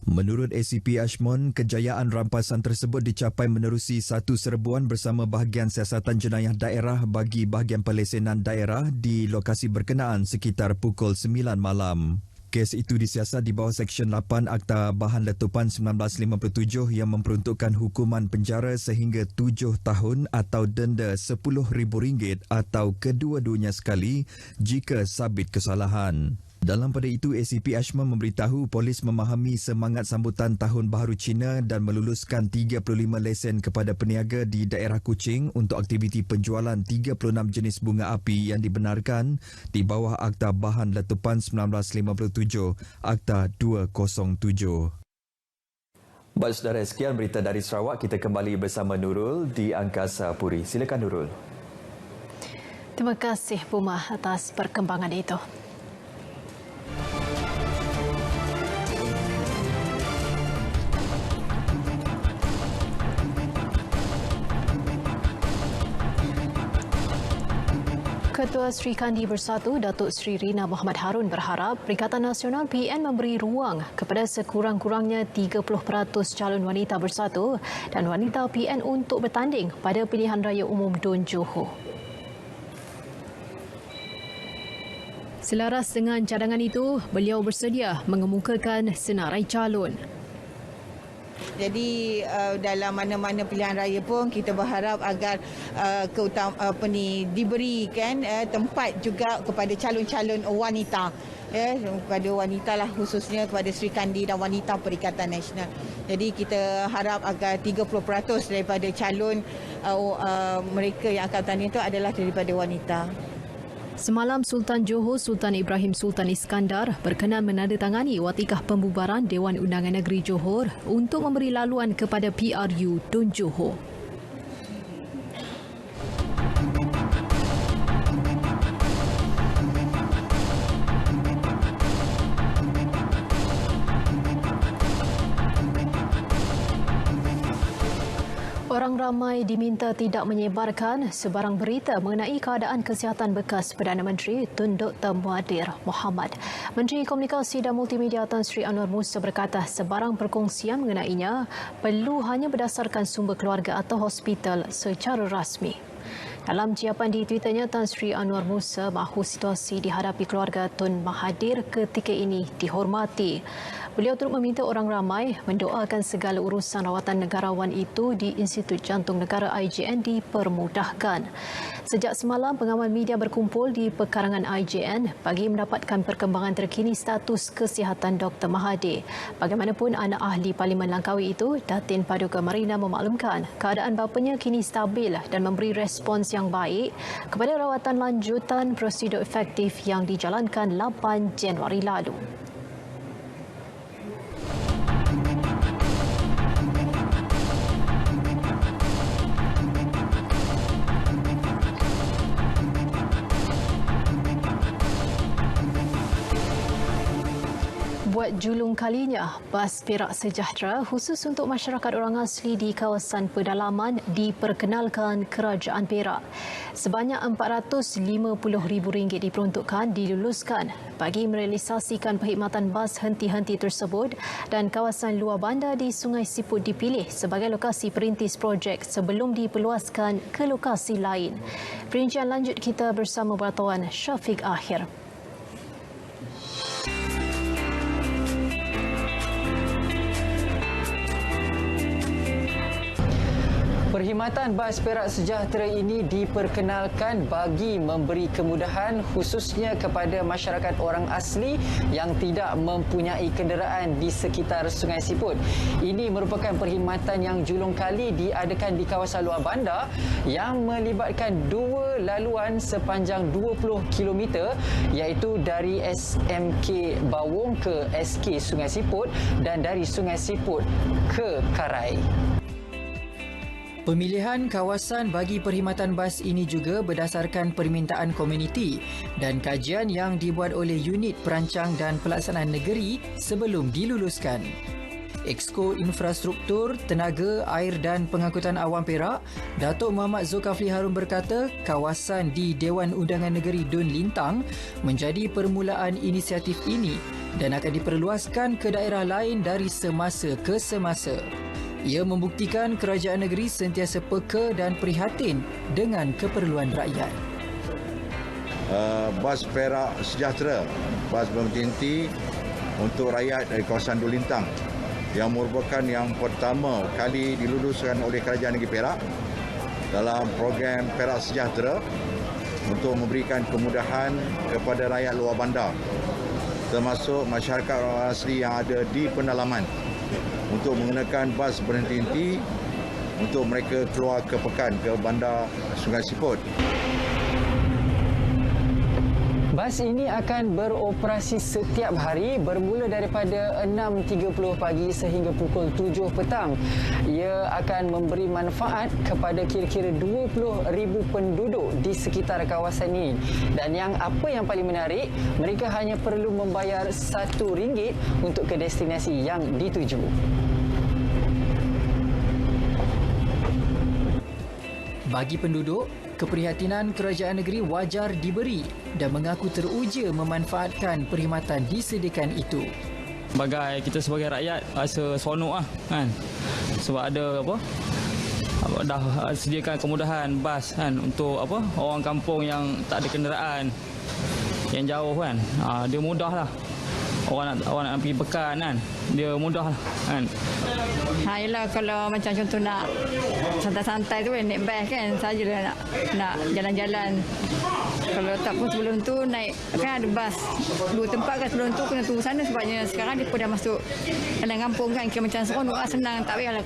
Menurut ACP Ashmon, kejayaan rampasan tersebut dicapai menerusi satu serbuan bersama bahagian siasatan jenayah daerah bagi bahagian pelesenan daerah di lokasi berkenaan sekitar pukul 9 malam. Kes itu disiasat di bawah Seksyen 8 Akta Bahan Letupan 1957 yang memperuntukkan hukuman penjara sehingga 7 tahun atau denda RM10,000 atau kedua-duanya sekali jika sabit kesalahan. Dalam pada itu, ACP Ashman memberitahu polis memahami semangat sambutan Tahun Baharu Cina dan meluluskan 35 lesen kepada peniaga di daerah Kuching untuk aktiviti penjualan 36 jenis bunga api yang dibenarkan di bawah Akta Bahan Letupan 1957, Akta 207. Baik saudara, sekian berita dari Sarawak. Kita kembali bersama Nurul di Angkasa Puri. Silakan Nurul. Terima kasih Puma atas perkembangan itu. Ketua Sri Kandi Bersatu Datuk Sri Rina Muhammad Harun berharap Perikatan Nasional PN memberi ruang kepada sekurang-kurangnya 30% calon wanita bersatu dan wanita PN untuk bertanding pada pilihan raya umum DUN Johor. Selaras dengan cadangan itu, beliau bersedia mengemukakan senarai calon. Jadi dalam mana-mana pilihan raya pun kita berharap agar diberikan tempat juga kepada calon-calon wanita. Kepada wanita lah, khususnya kepada Sri Kandi dan wanita Perikatan Nasional. Jadi kita harap agar 30% daripada calon mereka yang akan bertanding itu adalah daripada wanita. Semalam, Sultan Johor Sultan Ibrahim Sultan Iskandar berkenan menandatangani watikah pembubaran Dewan Undangan Negeri Johor untuk memberi laluan kepada PRU DUN Johor. Orang ramai diminta tidak menyebarkan sebarang berita mengenai keadaan kesihatan bekas Perdana Menteri Tun Dr. Mahathir Mohamad. Menteri Komunikasi dan Multimedia Tan Sri Anwar Musa berkata sebarang perkongsian mengenainya perlu hanya berdasarkan sumber keluarga atau hospital secara rasmi. Dalam ciapan di Twitternya, Tan Sri Anwar Musa mahu situasi dihadapi keluarga Tun Mahathir ketika ini dihormati. Beliau turut meminta orang ramai mendoakan segala urusan rawatan negarawan itu di Institut Jantung Negara IJN dipermudahkan. Sejak semalam, pengamal media berkumpul di pekarangan IJN bagi mendapatkan perkembangan terkini status kesihatan Dr. Mahathir. Bagaimanapun, anak ahli Parlimen Langkawi itu, Datin Paduka Marina memaklumkan keadaan bapanya kini stabil dan memberi respons yang baik kepada rawatan lanjutan prosedur efektif yang dijalankan 8 Januari lalu. Buat julung kalinya, bas Perak Sejahtera khusus untuk masyarakat orang asli di kawasan pedalaman diperkenalkan Kerajaan Perak. Sebanyak RM450,000 diperuntukkan diluluskan bagi merealisasikan perkhidmatan bas henti-henti tersebut dan kawasan luar bandar di Sungai Siput dipilih sebagai lokasi perintis projek sebelum diperluaskan ke lokasi lain. Perincian lanjut kita bersama wartawan Syafiq Akhir. Perkhidmatan bas Perak Sejahtera ini diperkenalkan bagi memberi kemudahan khususnya kepada masyarakat orang asli yang tidak mempunyai kenderaan di sekitar Sungai Siput. Ini merupakan perkhidmatan yang julung kali diadakan di kawasan luar bandar yang melibatkan dua laluan sepanjang 20 km iaitu dari SMK Bawong ke SK Sungai Siput dan dari Sungai Siput ke Karai. Pemilihan kawasan bagi perkhidmatan bas ini juga berdasarkan permintaan komuniti dan kajian yang dibuat oleh Unit Perancang dan Pelaksanaan Negeri sebelum diluluskan. Exco Infrastruktur, Tenaga, Air dan Pengangkutan Awam Perak, Datuk Muhammad Zulkifli Harun berkata kawasan di Dewan Undangan Negeri DUN Lintang menjadi permulaan inisiatif ini dan akan diperluaskan ke daerah lain dari semasa ke semasa. Ia membuktikan kerajaan negeri sentiasa peka dan prihatin dengan keperluan rakyat. Bas Perak Sejahtera, bas berhenti untuk rakyat dari kawasan DUN Lintang yang merupakan yang pertama kali diluluskan oleh kerajaan negeri Perak dalam program Perak Sejahtera untuk memberikan kemudahan kepada rakyat luar bandar termasuk masyarakat orang asli yang ada di pedalaman untuk menggunakan bas berhenti-henti untuk mereka keluar ke pekan ke bandar Sungai Siput. Bas ini akan beroperasi setiap hari bermula daripada 6.30 pagi sehingga pukul 7 petang. Ia akan memberi manfaat kepada kira-kira 20,000 penduduk di sekitar kawasan ini. Dan yang paling menarik, mereka hanya perlu membayar RM1 untuk ke destinasi yang dituju. Bagi penduduk, keprihatinan kerajaan negeri wajar diberi dan mengaku teruja memanfaatkan perkhidmatan disediakan itu. Kita sebagai rakyat rasa seronok kan. Sebab ada dah sediakan kemudahan bas kan untuk orang kampung yang tak ada kenderaan yang jauh kan. Dia mudah lah. Orang nak pergi Pekan kan, dia mudah lah kan. Yelah, kalau macam contoh nak santai-santai tu naik bas kan, sajalah nak jalan-jalan. Kalau tak pun sebelum tu naik, kan ada bas 2 tempat kan, sebelum tu kena tunggu sana sebabnya sekarang dia pun dah masuk dalam kampung kan, kira macam seronok lah, senang. Tak payahlah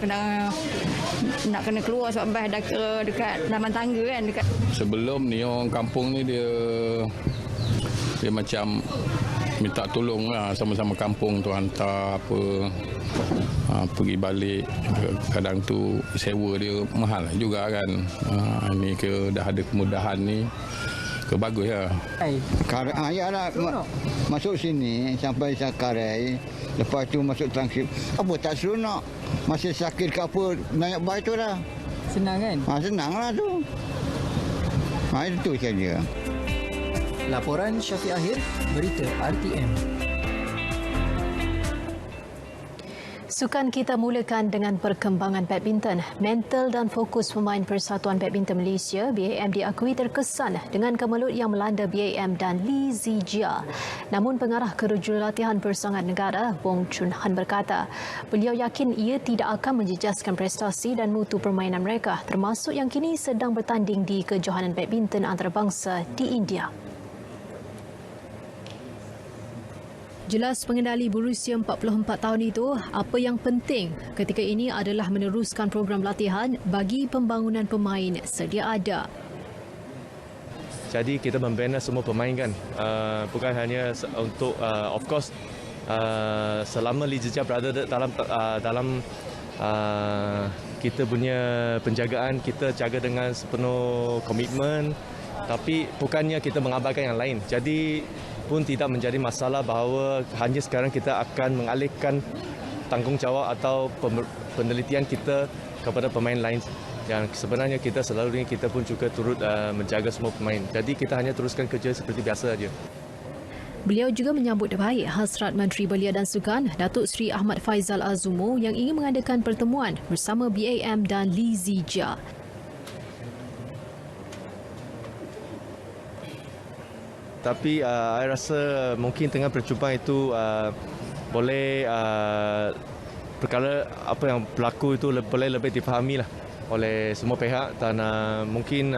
nak kena keluar sebab bas dah dekat laman tangga kan. Sebelum ni orang kampung ni dia macam minta tolong lah, sama-sama kampung tu hantar pergi balik. Kadang tu sewa dia mahal juga kan. Ini ke dah ada kemudahan ni, ke bagus lah. Ayalah masuk sini sampai Sakarai, lepas tu masuk Transkrip. Apa tak seronok? Masih sakit ke apa, naik bas tu lah. Senang kan? Senang lah tu. Itu saja. Laporan Syafiq Akhir, Berita RTM. Sukan kita mulakan dengan perkembangan badminton. Mental dan fokus pemain Persatuan Badminton Malaysia BAM diakui terkesan dengan kemelut yang melanda BAM dan Lee Zijia. Namun pengarah kejurulatihan Persaingan Negara Wong Chun Han berkata, beliau yakin ia tidak akan menjejaskan prestasi dan mutu permainan mereka, termasuk yang kini sedang bertanding di kejohanan badminton antarabangsa di India. Jelas pengendali berusia 44 tahun itu, apa yang penting ketika ini adalah meneruskan program latihan bagi pembangunan pemain sedia ada. Jadi kita membina semua pemain kan, bukan hanya untuk of course selama Lee Zijia berada dalam kita punya penjagaan, kita jaga dengan sepenuh komitmen, tapi bukannya kita mengabaikan yang lain. Jadi pun tidak menjadi masalah bahawa hanya sekarang kita akan mengalihkan tanggungjawab atau penelitian kita kepada pemain lain. Yang sebenarnya kita selalu ini kita pun juga turut menjaga semua pemain. Jadi kita hanya teruskan kerja seperti biasa saja. Beliau juga menyambut baik hasrat Menteri Belia dan Sukan Datuk Seri Ahmad Faizal Azumo yang ingin mengadakan pertemuan bersama BAM dan Lee Zijia. Tapi saya rasa mungkin dengan percubaan itu boleh perkara apa yang berlaku itu boleh lebih difahami lah oleh semua pihak dan mungkin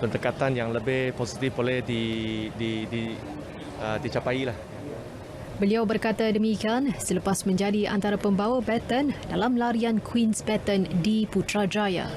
pendekatan yang lebih positif boleh dicapai lah. Beliau berkata demikian selepas menjadi antara pembawa baton dalam larian Queen's Baton di Putrajaya.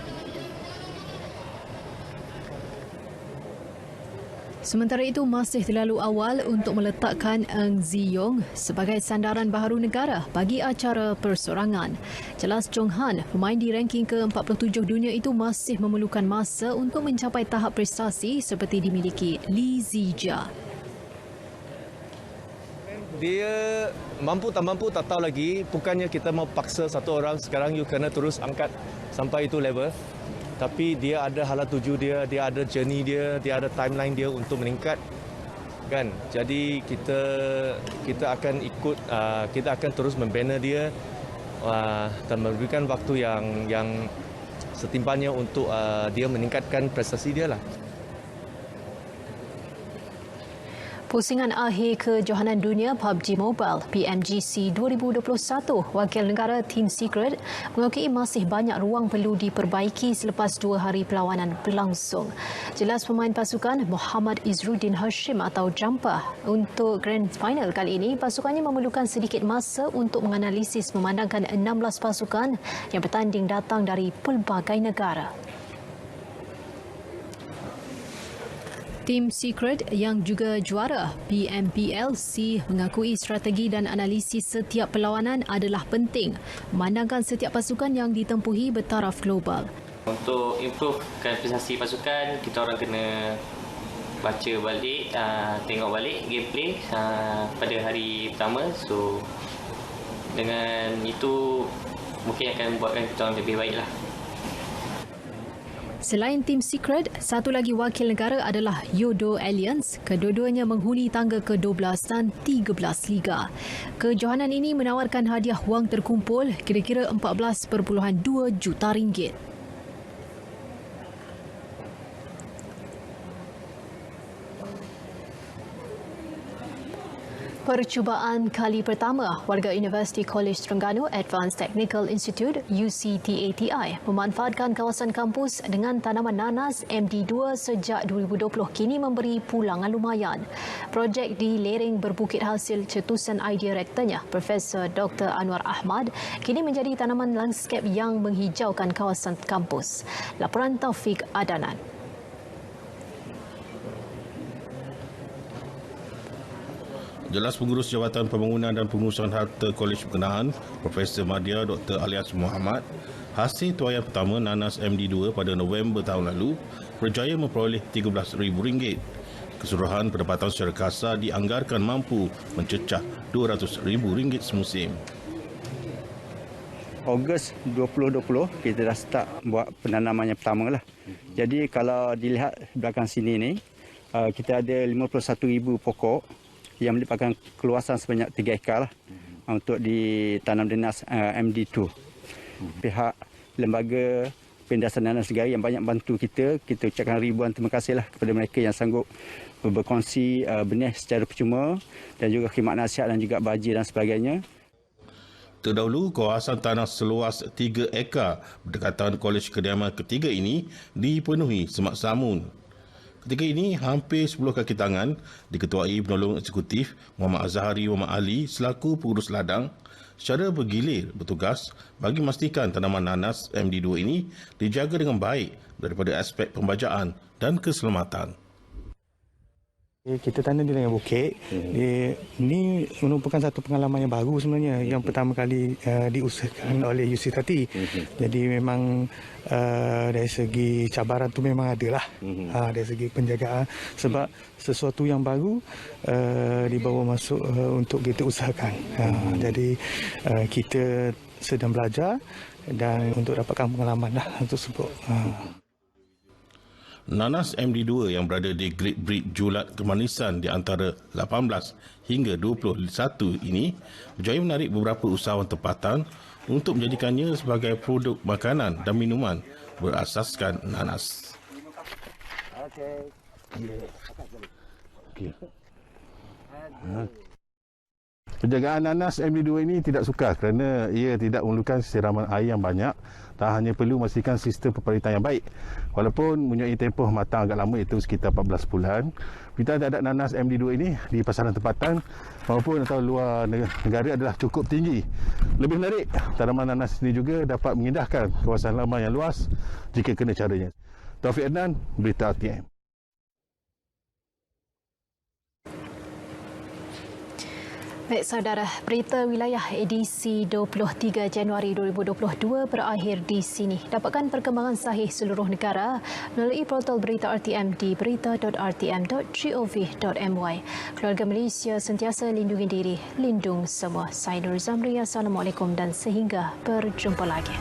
Sementara itu, masih terlalu awal untuk meletakkan Eng Ziyong sebagai sandaran baharu negara bagi acara persorangan. Jelas Chong Han, pemain di ranking ke-47 dunia itu masih memerlukan masa untuk mencapai tahap prestasi seperti dimiliki Lee Zijia. Dia mampu tak tahu lagi. Bukannya kita mau paksa satu orang, sekarang you kena terus angkat sampai itu level. Tapi dia ada hala tuju dia ada journey dia ada timeline dia untuk meningkat kan. Jadi kita akan ikut, kita akan terus membina dia dan memberikan waktu yang setimpannya untuk dia meningkatkan prestasi dia lah. Pusingan akhir kejohanan dunia PUBG Mobile PMGC 2021, wakil negara Team Secret mengakui masih banyak ruang perlu diperbaiki selepas 2 hari perlawanan berlangsung. Jelas pemain pasukan Muhammad Izruddin Hashim atau Jampa untuk Grand Final kali ini, pasukannya memerlukan sedikit masa untuk menganalisis memandangkan 16 pasukan yang bertanding datang dari pelbagai negara. Team Secret yang juga juara PMPLC mengakui strategi dan analisis setiap perlawanan adalah penting, memandangkan setiap pasukan yang ditempuhi bertaraf global. Untuk improvekan prestasi pasukan, kita orang kena baca balik, tengok balik gameplay pada hari pertama. So dengan itu mungkin akan membuatkan kita orang lebih baiklah. Selain Team Secret, satu lagi wakil negara adalah Yodo Alliance. Kedua-duanya menghuni tangga ke-12 dan 13 liga. Kejohanan ini menawarkan hadiah wang terkumpul kira-kira 14.2 juta ringgit. Percubaan kali pertama warga Universiti College Terengganu Advanced Technical Institute UCTATI memanfaatkan kawasan kampus dengan tanaman nanas MD2 sejak 2020 kini memberi pulangan lumayan. Projek di lereng berbukit hasil cetusan idea rektornya Profesor Dr. Anwar Ahmad kini menjadi tanaman landscape yang menghijaukan kawasan kampus. Laporan Taufik Adanan. Jelas Pengurus Jabatan Pembangunan dan Pengurusan Harta Kolej berkenaan, Profesor Madya Dr. Alias Muhammad, hasil tuaian pertama nanas MD2 pada November tahun lalu berjaya memperoleh RM13,000. Keseluruhan pendapatan secara kasar dianggarkan mampu mencecah RM200,000 semusim. Ogos 2020 kita dah start buat penanaman yang pertama lah. Jadi kalau dilihat belakang sini ni, kita ada 51,000 pokok yang melibatkan keluasan sebanyak 3 ekar lah untuk ditanam nanas MD2. Pihak lembaga pendasaran nanas negara yang banyak bantu kita ucapkan ribuan terima kasih lah kepada mereka yang sanggup berkongsi benih secara percuma dan juga khidmat nasihat dan juga baji dan sebagainya. Terdahulu, kawasan tanah seluas 3 ekar berdekatan Kolej Kediaman ketiga ini dipenuhi semak samun. Ketika ini, hampir 10 kaki tangan diketuai penolong eksekutif Muhammad Azhari Muhammad Ali selaku pengurus ladang secara bergilir bertugas bagi memastikan tanaman nanas MD2 ini dijaga dengan baik daripada aspek pembajaan dan keselamatan. Kita tanam di lereng bukit. Ini merupakan satu pengalaman yang baru sebenarnya. Yang pertama kali diusahakan oleh UCTATI. Jadi memang dari segi cabaran tu memang ada lah. Dari segi penjagaan. Sebab sesuatu yang baru dibawa masuk untuk kita usahakan. Jadi kita sedang belajar dan untuk dapatkan pengalaman lah untuk sebut. Nanas MD2 yang berada di Great Breed Julat Kemanisan di antara 18 hingga 21 ini berjaya menarik beberapa usahawan tempatan untuk menjadikannya sebagai produk makanan dan minuman berasaskan nanas. Penjagaan nanas MD2 ini tidak sukar kerana ia tidak memerlukan siraman air yang banyak dan hanya perlu memastikan sistem peperitan yang baik. Walaupun mempunyai tempoh matang agak lama iaitu sekitar 14 bulan, kita ada nanas MD2 ini di pasaran tempatan maupun atau luar negara adalah cukup tinggi. Lebih menarik, tanaman nanas ini juga dapat mengindahkan kawasan laman yang luas jika kena caranya. Taufik Adnan, Berita RTM. Baik saudara, berita wilayah edisi 23 Januari 2022 berakhir di sini. Dapatkan perkembangan sahih seluruh negara melalui portal berita RTM di berita.rtm.gov.my. Keluarga Malaysia sentiasa lindungi diri, lindung semua. Saya Nur Zamri, Assalamualaikum dan sehingga berjumpa lagi.